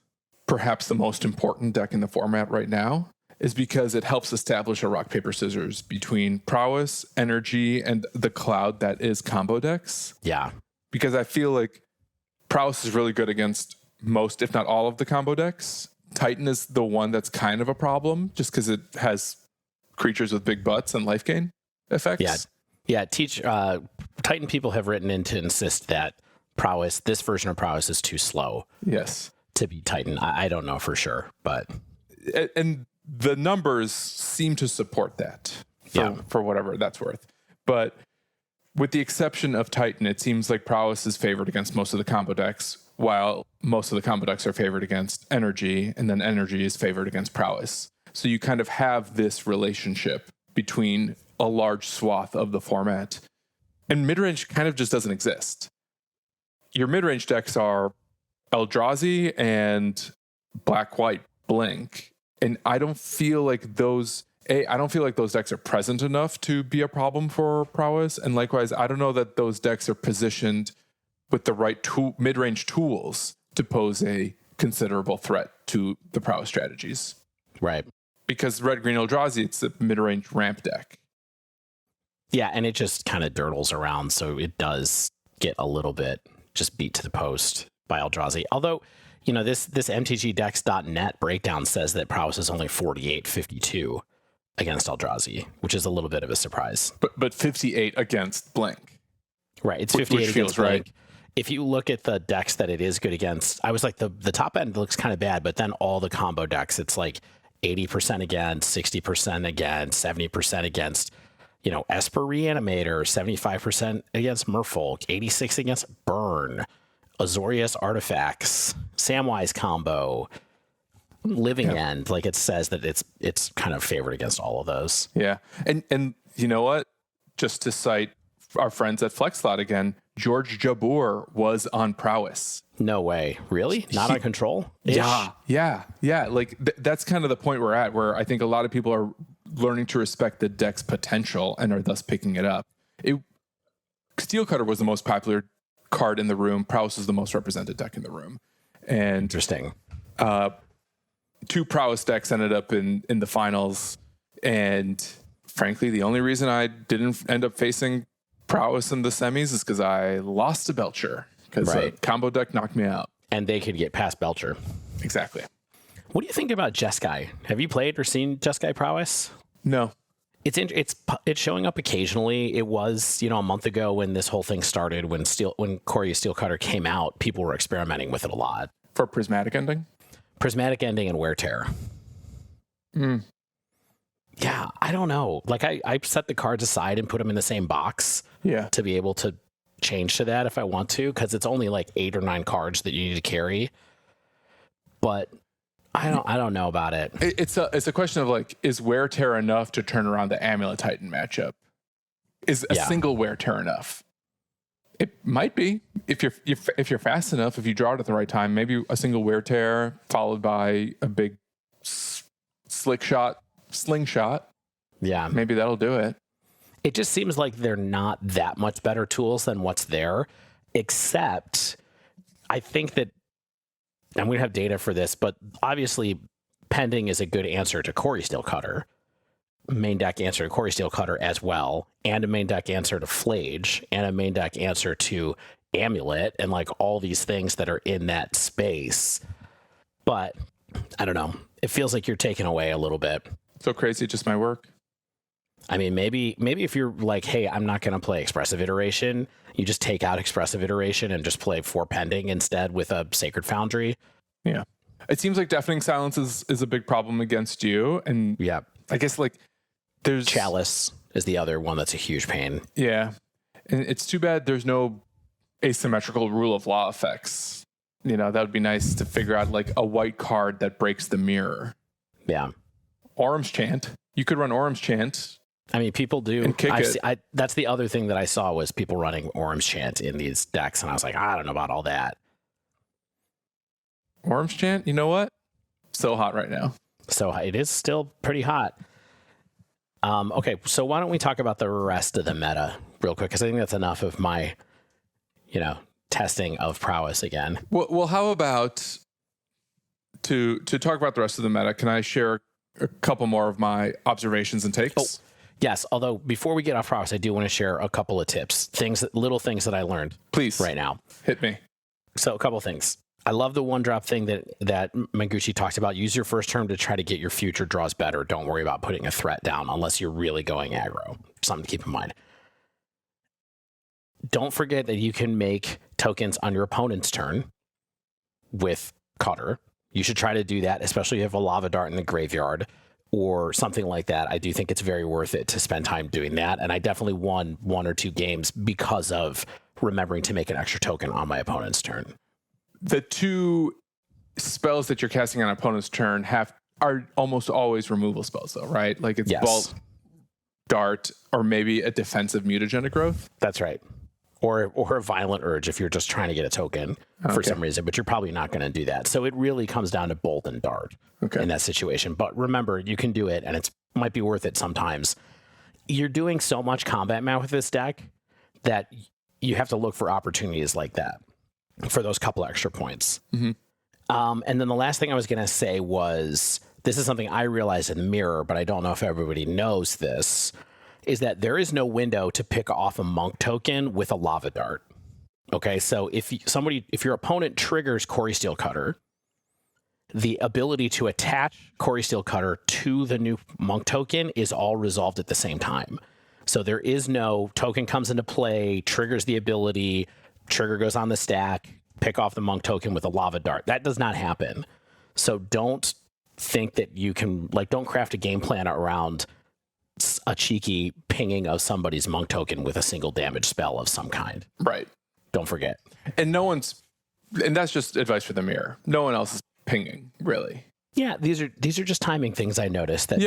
perhaps the most important deck in the format right now, is because it helps establish a rock, paper, scissors between Prowess, Energy, and the cloud that is combo decks. Yeah. Because I feel like Prowess is really good against most, if not all, of the combo decks. Titan is the one that's kind of a problem, just because it has creatures with big butts and life gain effects. Yeah. Titan people have written in to insist that Prowess, this version of Prowess, is too slow. Yes. To be Titan. I don't know for sure, but. And the numbers seem to support that for whatever that's worth. But with the exception of Titan, it seems like Prowess is favored against most of the combo decks, while most of the combo decks are favored against Energy, and then Energy is favored against Prowess. So you kind of have this relationship between a large swath of the format. And midrange kind of just doesn't exist. Your midrange decks are Eldrazi and Black-White Blink. And I don't feel like those decks are present enough to be a problem for Prowess. And likewise, I don't know that those decks are positioned with the right mid-range tools to pose a considerable threat to the Prowess strategies. Right. Because Red Green Eldrazi, it's a mid-range ramp deck. Yeah, and it just kind of dirtles around, so it does get a little bit just beat to the post. by Eldrazi. Although, this MTGDecks.net breakdown says that Prowess is only 48-52 against Eldrazi, which is a little bit of a surprise. But 58 against blank. Right, it's 58 which against feels blank. right. If you look at the decks that it is good against, I was like, the top end looks kind of bad, but then all the combo decks, it's like 80% against, 60% against, 70% against, Esper Reanimator, 75% against Merfolk, 86 against Burn, Azorius Artifacts, Samwise combo, Living End. Like it says that it's kind of favored against all of those. Yeah. And you know what? Just to cite our friends at FlexSlot again, George Jabbour was on Prowess. No way. Really? Not on Control? Yeah. Like that's kind of the point we're at, where I think a lot of people are learning to respect the deck's potential and are thus picking it up. Steel Cutter was the most popular card in the room. Prowess is the most represented deck in the room. And Interesting. 2 Prowess decks ended up in the finals. And frankly, the only reason I didn't end up facing Prowess in the semis is because I lost to Belcher, because the combo deck knocked me out. And they could get past Belcher. Exactly. What do you think about Jeskai? Have you played or seen Jeskai Prowess? No. It's showing up occasionally. It was, a month ago when this whole thing started, when Corey Steel Cutter came out, people were experimenting with it a lot. For Prismatic Ending? Prismatic Ending and Wear Tear. Yeah, I don't know. Like I set the cards aside and put them in the same box to be able to change to that if I want to, because it's only like 8 or 9 cards that you need to carry. But I don't know about it. It's a question of like, is Wear Tear enough to turn around the Amulet Titan matchup? Is a single Wear Tear enough? It might be if you're fast enough. If you draw it at the right time, maybe a single Wear Tear followed by a big slingshot. Yeah, maybe that'll do it. It just seems like they're not that much better tools than what's there, except I think that, and we have data for this, but obviously Pending is a good answer to Corey Steel Cutter, main deck answer to Corey Steel Cutter as well, and a main deck answer to Flage, and a main deck answer to Amulet, and like all these things that are in that space. But I don't know. It feels like you're taking away a little bit. So crazy, it just might work. I mean, maybe if you're like, hey, I'm not going to play Expressive Iteration, you just take out Expressive Iteration and just play 4 Pending instead with a Sacred Foundry. Yeah. It seems like Deafening Silence is a big problem against you. And yeah, I guess like there's Chalice is the other one that's a huge pain. Yeah. And it's too bad there's no asymmetrical rule of law effects. That would be nice to figure out like a white card that breaks the mirror. Yeah. Orum's Chant. You could run Orum's Chant. I mean, people do. And kick it. That's the other thing that I saw was people running Orum's Chant in these decks, and I was like, I don't know about all that. Orum's Chant, you know what? So hot right now. So it is still pretty hot. Okay, so why don't we talk about the rest of the meta real quick? Because I think that's enough of my, testing of Prowess again. Well, how about to talk about the rest of the meta? Can I share a couple more of my observations and takes? Oh, yes. Although before we get off Prowess, I do want to share a couple of tips, little things that I learned. Please, right now. Hit me. So a couple of things. I love the 1-drop thing that Mengucci talked about. Use your first turn to try to get your future draws better. Don't worry about putting a threat down unless you're really going aggro. Something to keep in mind. Don't forget that you can make tokens on your opponent's turn with Cutter. You should try to do that, especially if you have a Lava Dart in the graveyard or something like that. I do think it's very worth it to spend time doing that. And I definitely won 1 or 2 games because of remembering to make an extra token on my opponent's turn. The 2 spells that you're casting on an opponent's turn are almost always removal spells, though, right? Like it's Bolt, Dart, or maybe a defensive Mutagenic Growth. That's right. Or a Violent Urge if you're just trying to get a token for some reason, but you're probably not going to do that. So it really comes down to Bolt and Dart in that situation. But remember, you can do it, and it might be worth it sometimes. You're doing so much combat math with this deck that you have to look for opportunities like that for those couple extra points. Mm-hmm. And then the last thing I was going to say was, this is something I realized in the mirror, but I don't know if everybody knows this, is that there is no window to pick off a Monk token with a Lava Dart. Okay, so if your opponent triggers Corey Steelcutter, the ability to attach Corey Steelcutter to the new monk token is all resolved at the same time. So there is no token comes into play, triggers the ability, trigger goes on the stack, pick off the monk token with a lava dart. That does not happen. So don't think that you can, like, don't craft a game plan around a cheeky pinging of somebody's monk token with a single damage spell of some kind. Right. Don't forget. And that's just advice for the mirror. No one else is pinging, really. Yeah, these are just timing things I noticed that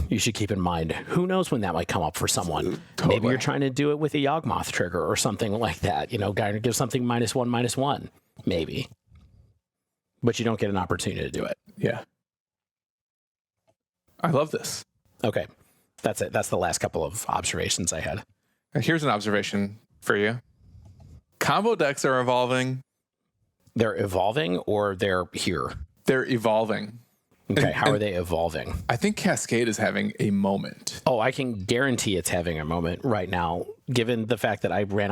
you should keep in mind. Who knows when that might come up for someone? Totally. Maybe you're trying to do it with a Yawgmoth trigger or something like that. You know, guy to give something -1/-1, maybe. But you don't get an opportunity to do it. Yeah. I love this. Okay. That's it. That's the last couple of observations I had. Here's an observation for you. Combo decks are evolving. They're evolving or they're here? They're evolving. Okay, how are they evolving? I think Cascade is having a moment. Oh, I can guarantee it's having a moment right now, given the fact that I ran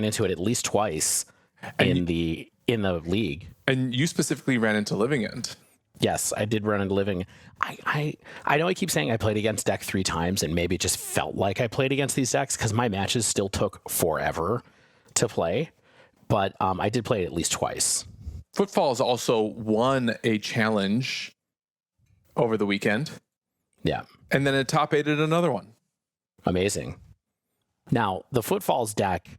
into it at least twice in the league. And you specifically ran into Living End. Yes, I did run into Living. I know I keep saying I played against deck 3 times, and maybe it just felt like I played against these decks because my matches still took forever to play. But I did play it at least twice. Footfalls also won a challenge over the weekend. Yeah. And then it top-8'd another one. Amazing. Now, the Footfalls deck,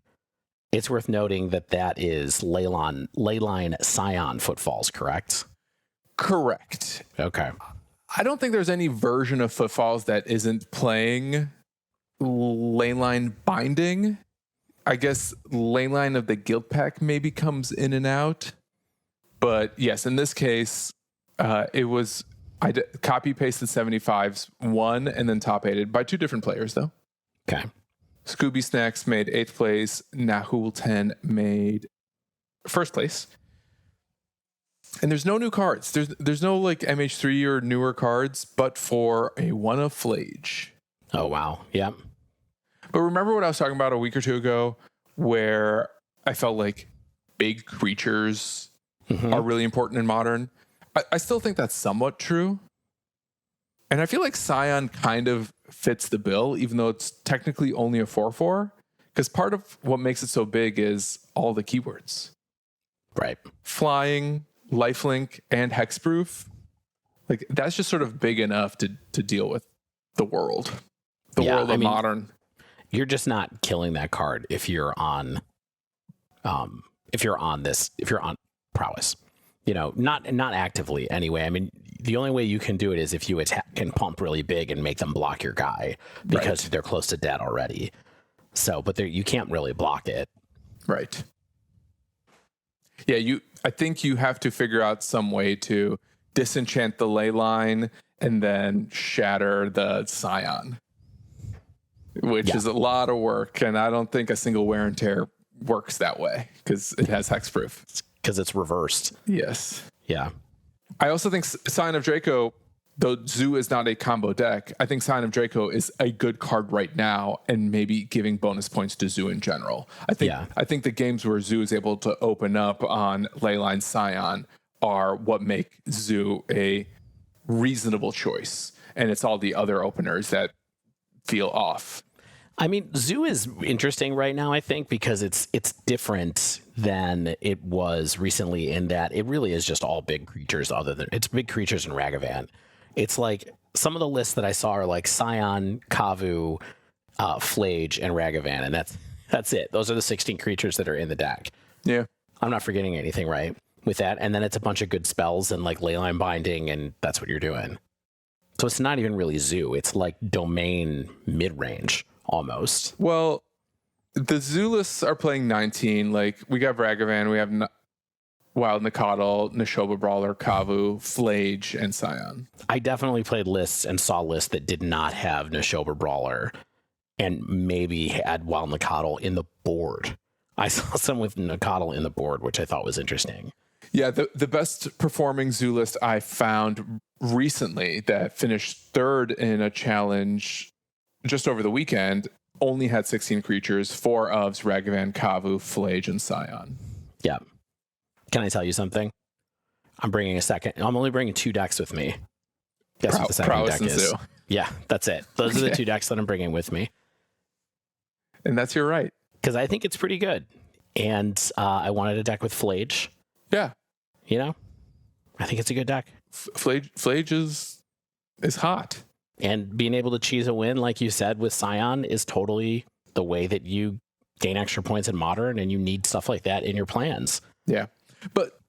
it's worth noting that is Leyline Scion Footfalls, correct? Correct. Okay. I don't think there's any version of Footfalls that isn't playing Leyline Binding. I guess Leyline of the Guild Pack maybe comes in and out. But yes, in this case, it was... I copy-pasted 75s, won, and then top-8'd by 2 different players, though. Okay. Scooby Snacks made 8th place. Nahul 10 made 1st place. And there's no new cards. There's no like MH3 or newer cards, but for a 1 of Flage. Oh, wow. Yeah. But remember what I was talking about a week or 2 ago, where I felt like big creatures are really important in Modern? I still think that's somewhat true. And I feel like Scion kind of fits the bill, even though it's technically only a 4/4. Because part of what makes it so big is all the keywords. Right. Flying, lifelink, and hexproof. Like, that's just sort of big enough to deal with the world. The world of Modern. You're just not killing that card if you're on Prowess. You know, not actively anyway. I mean, the only way you can do it is if you attack and pump really big and make them block your guy because they're close to dead already. So, but you can't really block it. Right. Yeah, I think you have to figure out some way to disenchant the ley line and then shatter the Scion, which is a lot of work. And I don't think a single wear and tear works that way because it has hexproof. Because it's reversed. Yes. Yeah. I also think Sign of Draco, though Zoo is not a combo deck, I think Sign of Draco is a good card right now and maybe giving bonus points to Zoo in general. I think the games where Zoo is able to open up on Leyline Scion are what make Zoo a reasonable choice. And it's all the other openers that feel off. I mean, Zoo is interesting right now, I think, because it's different than it was recently in that it really is just all big creatures it's big creatures in Ragavan. It's like some of the lists that I saw are like Scion, Kavu, Flage, and Ragavan, and that's it. Those are the 16 creatures that are in the deck. Yeah. I'm not forgetting anything, right, with that. And then it's a bunch of good spells and like Leyline Binding, and that's what you're doing. So it's not even really Zoo. It's like domain mid-range. Almost. Well, the Zoo lists are playing 19. Like, we got Ragavan, we have Wild Nikotl, Neshoba Brawler, Kavu, Flage, and Scion. I definitely played lists and saw lists that did not have Neshoba Brawler and maybe had Wild Nikotl in the board. I saw some with Nikotl in the board, which I thought was interesting. Yeah, the best performing Zoo list I found recently that finished 3rd in a challenge just over the weekend only had 16 creatures, 4 ofs, Ragavan, Kavu, Flage, and Scion. Yeah. Can I tell you something? I'm only bringing 2 decks with me. Guess what the second Prowess deck and is? Zoo. Yeah, that's it. Those are the 2 decks that I'm bringing with me. And that's your right. Because I think it's pretty good. And I wanted a deck with Flage. Yeah. You know? I think it's a good deck. Flage is hot. And being able to cheese a win, like you said, with Scion is totally the way that you gain extra points in Modern, and you need stuff like that in your plans. Yeah. But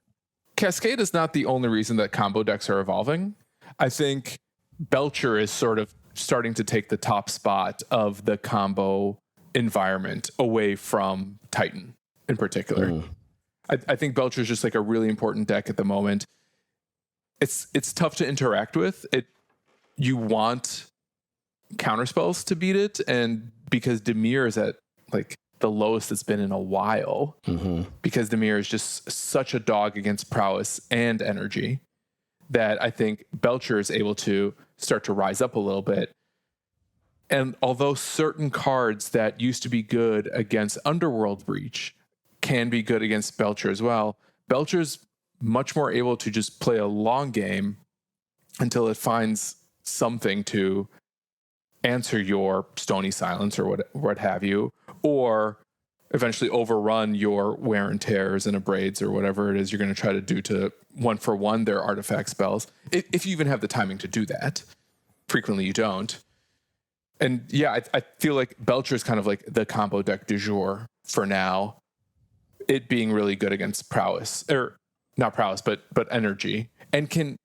Cascade is not the only reason that combo decks are evolving. I think Belcher is sort of starting to take the top spot of the combo environment away from Titan in particular. I think Belcher is just like a really important deck at the moment. It's tough to interact with. You want counterspells to beat it, and because Dimir is at like the lowest it's been in a while, because Dimir is just such a dog against prowess and energy, that I think Belcher is able to start to rise up a little bit. And although certain cards that used to be good against Underworld Breach can be good against Belcher as well, Belcher's much more able to just play a long game until it finds something to answer your Stony Silence or what have you, or eventually overrun your Wear and Tears and Abrades or whatever it is you're going to try to do to 1-for-1 their artifact spells, if you even have the timing to do that. Frequently you don't. And yeah, I feel like Belcher is kind of like the combo deck du jour for now, it being really good against prowess, or not prowess, but energy, and can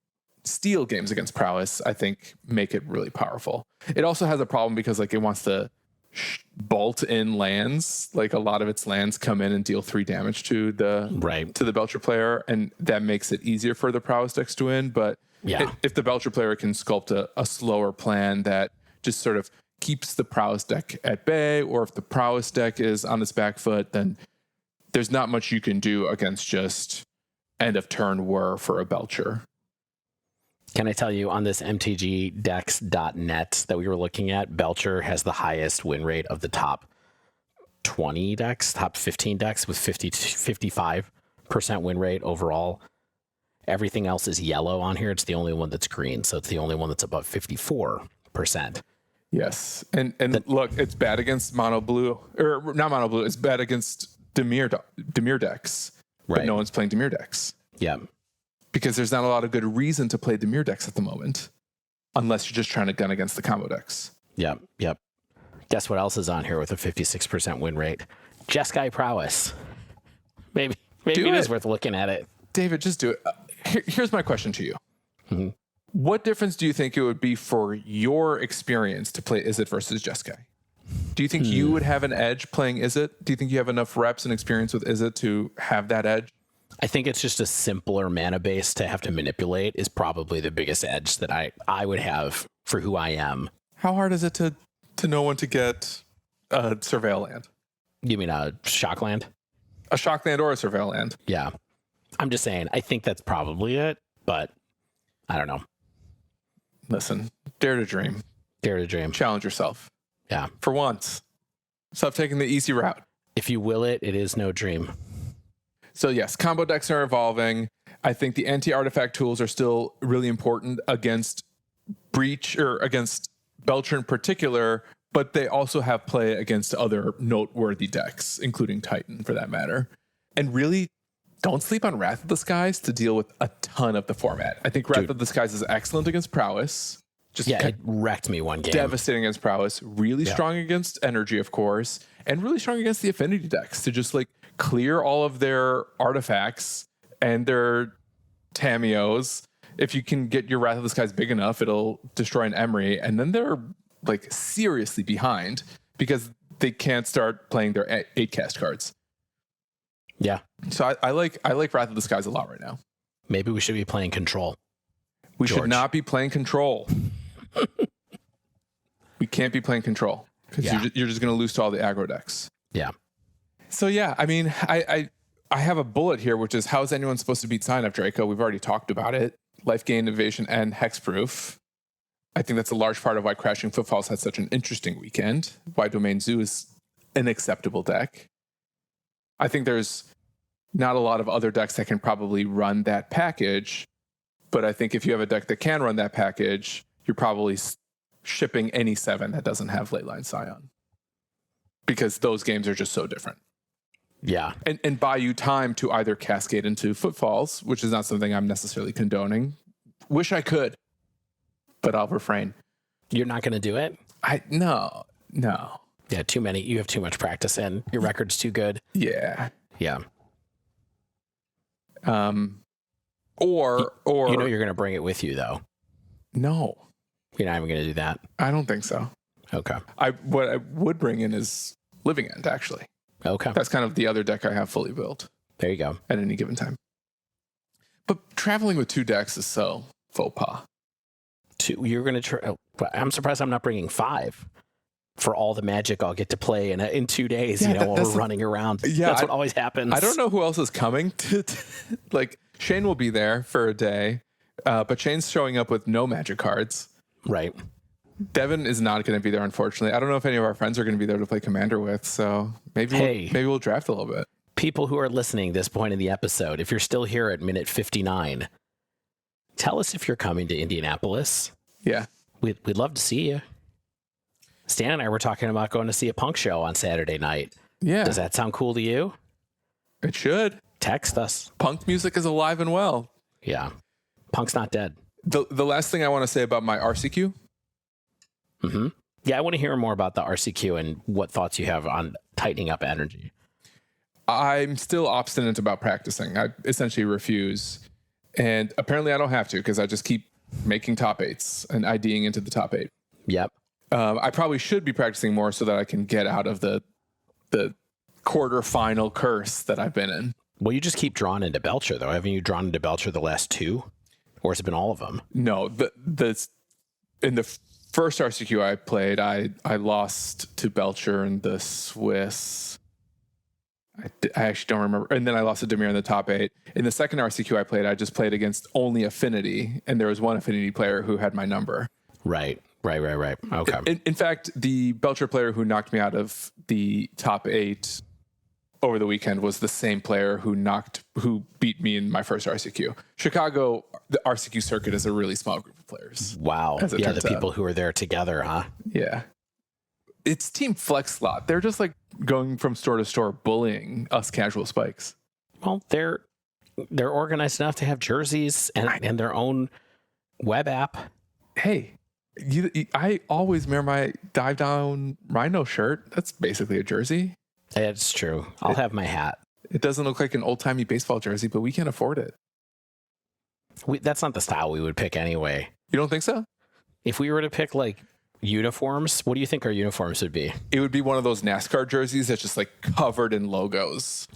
steal games against prowess. I think make it really powerful. It also has a problem because like it wants to bolt in lands. Like a lot of its lands come in and deal 3 damage to the Belcher player, and that makes it easier for the prowess decks to win. But if the Belcher player can sculpt a slower plan that just sort of keeps the prowess deck at bay, or if the prowess deck is on its back foot, then there's not much you can do against just end of turn whir for a Belcher. Can I tell you, on this mtgdex.net that we were looking at, Belcher has the highest win rate of the top 20 decks, top 15 decks, with 55% win rate overall. Everything else is yellow on here. It's the only one that's green, so it's the only one that's above 54%. Yes. And look, it's bad against mono blue, or not mono blue, it's bad against Dimir decks. But no one's playing Dimir decks. Yeah. Because there's not a lot of good reason to play Dimir decks at the moment, unless you're just trying to gun against the combo decks. Yep. Guess what else is on here with a 56% win rate? Jeskai Prowess. Maybe it is worth looking at it. David, just do it. Here's my question to you. Mm-hmm. What difference do you think it would be for your experience to play Izzet versus Jeskai? Do you think you would have an edge playing Izzet? Do you think you have enough reps and experience with Izzet to have that edge? I think it's just a simpler mana base to have to manipulate is probably the biggest edge that I would have for who I am. How hard is it to know when to get a Surveil land? You mean a shock land? A shock land or a Surveil land. Yeah. I'm just saying, I think that's probably it, but I don't know. Listen, dare to dream. Dare to dream. Challenge yourself. Yeah. For once. Stop taking the easy route. If you will it, it is no dream. So yes, combo decks are evolving. I think the anti-artifact tools are still really important against Breach, or against Belcher in particular, but they also have play against other noteworthy decks, including Titan for that matter. And really, don't sleep on Wrath of the Skies to deal with a ton of the format. I think Wrath of the Skies is excellent against prowess. It wrecked me one game. Devastating against prowess, really strong against energy, of course, and really strong against the affinity decks to just like clear all of their artifacts and their Tamios. If you can get your Wrath of the Skies big enough, it'll destroy an Emery, and then they're like seriously behind because they can't start playing their 8 cast cards. Yeah. So I like Wrath of the Skies a lot right now. Maybe we should be playing Control. We should not be playing Control. We can't be playing Control because you're just going to lose to all the aggro decks. Yeah. So yeah, I mean, I have a bullet here, which is how is anyone supposed to beat Sign Up Draco? We've already talked about it. Life gain, evasion, and hexproof. I think that's a large part of why Crashing Footfalls had such an interesting weekend, why Domain Zoo is an acceptable deck. I think there's not a lot of other decks that can probably run that package, but I think if you have a deck that can run that package, you're probably shipping any 7 that doesn't have Leyline Scion, because those games are just so different. Yeah. And buy you time to either cascade into Footfalls, which is not something I'm necessarily condoning. Wish I could, but I'll refrain. You're not going to do it? No. Yeah, too many. You have too much practice in. Your record's too good. Yeah. Yeah. Or you know you're going to bring it with you, though. No. You're not even going to do that? I don't think so. Okay. What I would bring in is Living End, actually. Okay. That's kind of the other deck I have fully built. There you go. At any given time. But traveling with 2 decks is so faux pas. You're going to I'm surprised I'm not bringing 5 for all the Magic I'll get to play in 2 days, while we're running around. Yeah, that's what always happens. I don't know who else is coming to like Shane will be there for a day, but Shane's showing up with no Magic cards. Right. Devin is not going to be there, unfortunately. I don't know if any of our friends are going to be there to play Commander with, so maybe we'll draft a little bit. People who are listening this point in the episode, if you're still here at minute 59, tell us if you're coming to Indianapolis. Yeah. We'd love to see you. Stan and I were talking about going to see a punk show on Saturday night. Yeah. Does that sound cool to you? It should. Text us. Punk music is alive and well. Yeah. Punk's not dead. The last thing I want to say about my RCQ. Mm-hmm. Yeah, I want to hear more about the RCQ and what thoughts you have on tightening up energy. I'm still obstinate about practicing. I essentially refuse. And apparently I don't have to, because I just keep making top 8s and IDing into the top 8. Yep. I probably should be practicing more so that I can get out of the quarterfinal curse that I've been in. Well, you just keep drawing into Belcher, though. Haven't you drawn into Belcher the last 2? Or has it been all of them? No. In the first RCQ I played, I lost to Belcher in the Swiss. I actually don't remember. And then I lost to Demir in the top 8. In the second RCQ I played, I just played against only Affinity, and there was one Affinity player who had my number. Right. Okay. In fact, the Belcher player who knocked me out of the top 8 over the weekend was the same player who beat me in my first RCQ. Chicago, the RCQ circuit is a really small group of players. Wow. Yeah, the people who are there together, huh? Yeah. It's Team Flex Slot. They're just like going from store to store bullying us casual spikes. Well, they're organized enough to have jerseys and their own web app. Hey, I always wear my Dive Down Rhino shirt. That's basically a jersey. It's true. I'll have my hat. It doesn't look like an old-timey baseball jersey, but we can't afford it. That's not the style we would pick anyway. You don't think so? If we were to pick like uniforms, what do you think our uniforms would be? It would be one of those NASCAR jerseys that's just like covered in logos.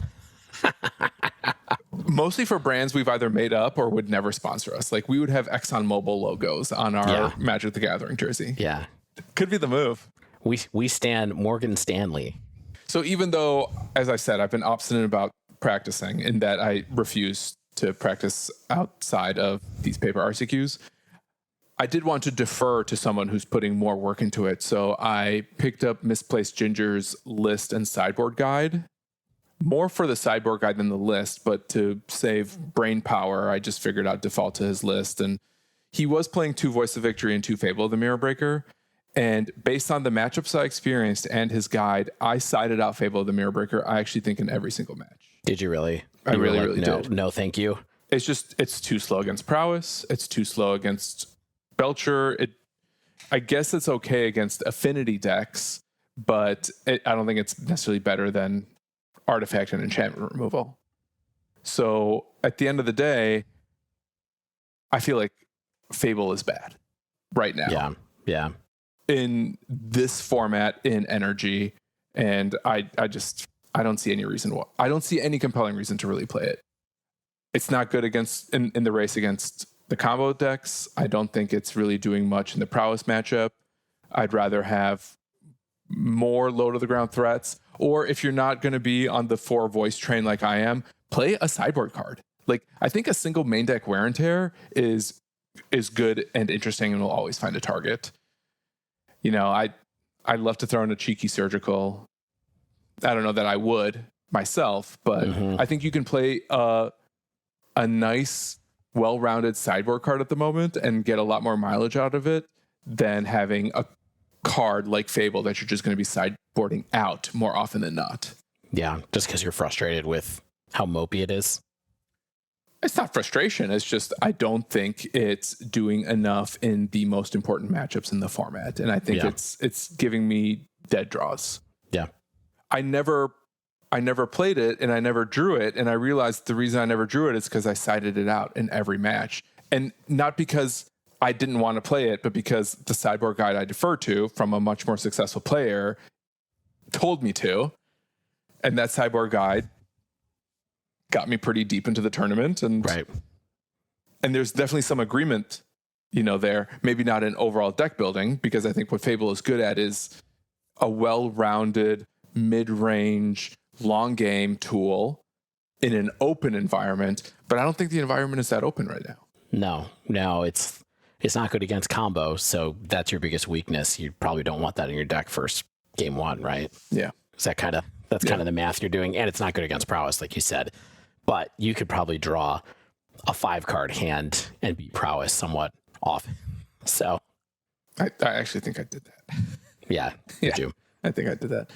Mostly for brands we've either made up or would never sponsor us. Like we would have ExxonMobil logos on our Magic the Gathering jersey. Yeah. Could be the move. We stand Morgan Stanley. So even though, as I said, I've been obstinate about practicing in that I refuse to practice outside of these paper RCQs, I did want to defer to someone who's putting more work into it. So I picked up Misplaced Ginger's list and sideboard guide. More for the sideboard guide than the list, but to save brain power, I just figured I'd default to his list. And he was playing 2 Voice of Victory and 2 Fable of the Mirror Breaker. And based on the matchups I experienced and his guide, I sided out Fable of the Mirror Breaker, I actually think, in every single match. Did you really? I really did. No, thank you. It's too slow against Prowess. It's too slow against Belcher. I guess it's okay against Affinity decks, but I don't think it's necessarily better than Artifact and Enchantment removal. So at the end of the day, I feel like Fable is bad right now. Yeah. In this format, in energy, and I don't see any reason why. I don't see any compelling reason to really play it. It's not good in the race against the combo decks. I don't think it's really doing much in the Prowess matchup. I'd rather have more low to the ground threats, or if you're not going to be on the 4 voice train like I am, play a sideboard card. Like I think a single main deck wear and tear is is good and interesting and will always find a target. You know, I'd love to throw in a cheeky surgical. I don't know that I would myself, but I think you can play a nice, well-rounded sideboard card at the moment and get a lot more mileage out of it than having a card like Fable that you're just going to be sideboarding out more often than not. Yeah, just because you're frustrated with how mopey it is. It's not frustration. It's just I don't think it's doing enough in the most important matchups in the format, and I think it's giving me dead draws. Yeah, I never played it, and I never drew it, and I realized the reason I never drew it is because I sided it out in every match, and not because I didn't want to play it, but because the sideboard guide I defer to from a much more successful player told me to, and that sideboard guide got me pretty deep into the tournament, and there's definitely some agreement, there. Maybe not in overall deck building, because I think what Fable is good at is a well-rounded, mid-range, long game tool in an open environment. But I don't think the environment is that open right now. No, it's not good against combo, so that's your biggest weakness. You probably don't want that in your deck first game one, right? Yeah. Is that kind of the math you're doing, and it's not good against prowess, like you said. But you could probably draw a 5-card hand and beat prowess somewhat often. So I actually think I did that. Yeah, did you? I think I did that.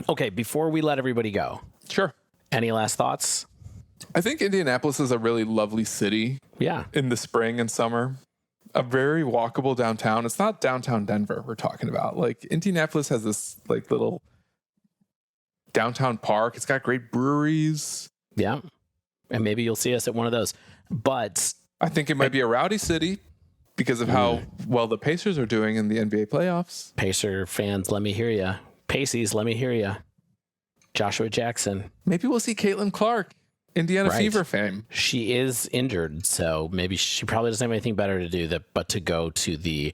Okay, before we let everybody go, sure. Any last thoughts? I think Indianapolis is a really lovely city. Yeah. In the spring and summer. A very walkable downtown. It's not downtown Denver we're talking about. Like, Indianapolis has this like little downtown park. It's got great breweries. Yeah. And maybe you'll see us at one of those. But I think it might be a rowdy city because of how well the Pacers are doing in the NBA playoffs. Pacer fans, let me hear ya. Pacers, let me hear ya. Joshua Jackson. Maybe we'll see Caitlin Clark, Indiana Fever fame. She is injured, so maybe she probably doesn't have anything better to do but to go to the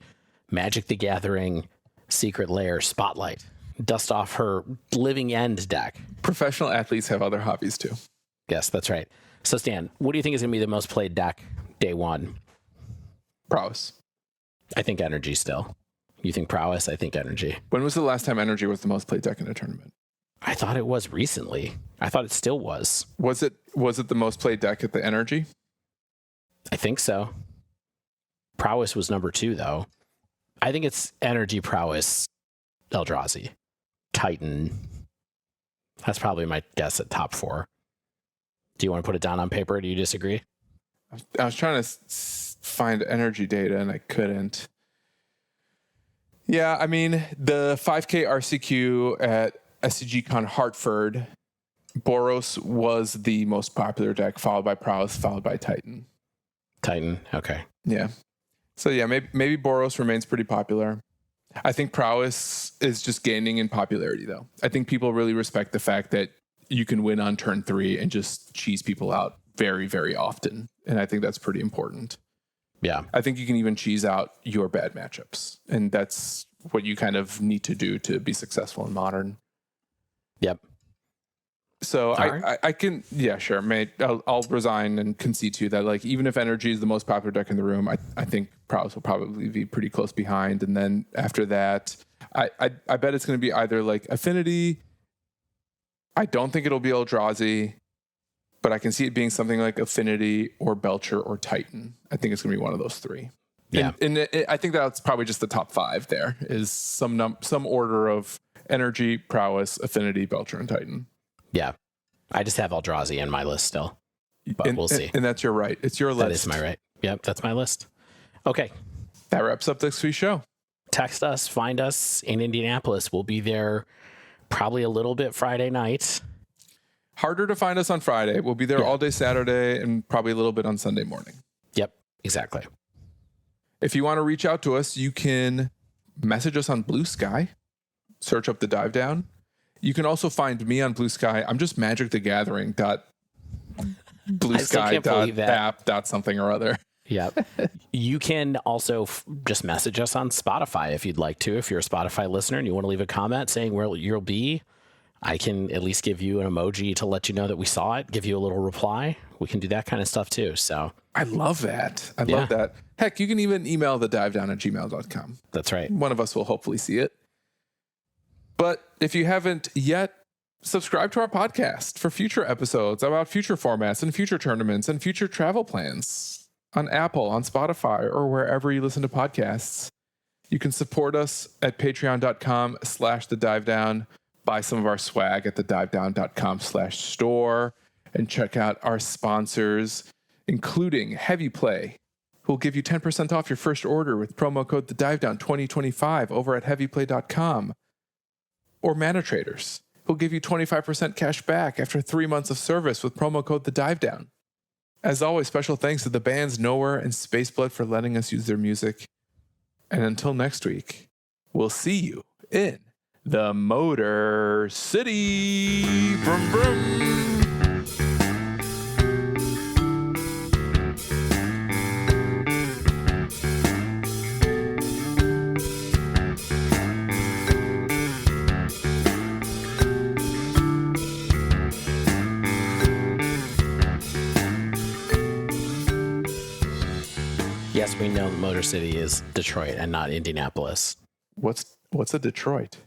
Magic the Gathering Secret Lair Spotlight. Dust off her living end deck. Professional athletes have other hobbies too. Yes, that's right. So, Stan, what do you think is going to be the most played deck day one? Prowess. I think Energy still. You think Prowess? I think Energy. When was the last time Energy was the most played deck in a tournament? I thought it was recently. I thought it still was. Was it the most played deck at the Energy? I think so. Prowess was number 2, though. I think it's Energy, Prowess, Eldrazi, Titan. That's probably my guess at top 4. Do you want to put it down on paper? Do you disagree? I was trying to find Energy data and I couldn't. Yeah, I mean, the 5K RCQ at SCGCon Hartford, Boros was the most popular deck, followed by Prowess, followed by Titan. Titan, okay. Yeah. So yeah, maybe Boros remains pretty popular. I think Prowess is just gaining in popularity, though. I think people really respect the fact that you can win on turn 3 and just cheese people out very, very often. And I think that's pretty important. Yeah. I think you can even cheese out your bad matchups. And that's what you kind of need to do to be successful in Modern. Yep. So I can, yeah, sure, mate. I'll resign and concede to you that, like, even if Energy is the most popular deck in the room, I think Prowess will probably be pretty close behind. And then after that, I bet it's going to be either like Affinity. I don't think it'll be Eldrazi, but I can see it being something like Affinity or Belcher or Titan. I think it's going to be one of those 3. Yeah. And I think that's probably just the top 5 there is some order of Energy, Prowess, Affinity, Belcher, and Titan. Yeah. I just have Eldrazi in my list still, but we'll see. And that's your right. It's your list. That is my right. Yep, that's my list. Okay. That wraps up this week's show. Text us, find us in Indianapolis. We'll be there probably a little bit Friday night. Harder to find us on Friday. We'll be there all day Saturday and probably a little bit on Sunday morning. Yep, exactly. If you want to reach out to us, you can message us on Blue Sky. Search up the Dive Down. You can also find me on Blue Sky. I'm just Magic the Gathering .bluesky.app. something or other. Yep. You can also just message us on Spotify if you'd like to. If you're a Spotify listener and you want to leave a comment saying where you'll be, I can at least give you an emoji to let you know that we saw it, give you a little reply. we can do that kind of stuff too. So I love that. I love that. Heck, you can even email thedivedown@gmail.com. That's right. One of us will hopefully see it. But if you haven't yet, subscribe to our podcast for future episodes about future formats and future tournaments and future travel plans on Apple, on Spotify, or wherever you listen to podcasts. You can support us at patreon.com/thedivedown. Buy some of our swag at thedivedown.com/store and check out our sponsors, including Heavy Play, who will give you 10% off your first order with promo code thedivedown2025 over at heavyplay.com. Or Mana Traders, who'll give you 25% cash back after 3 months of service with promo code thedivedown. As always, special thanks to the bands Nowhere and Spaceblood for letting us use their music. And until next week, we'll see you in the Motor City. Vroom, vroom. Yes, we know Motor City is Detroit and not Indianapolis. What's a Detroit?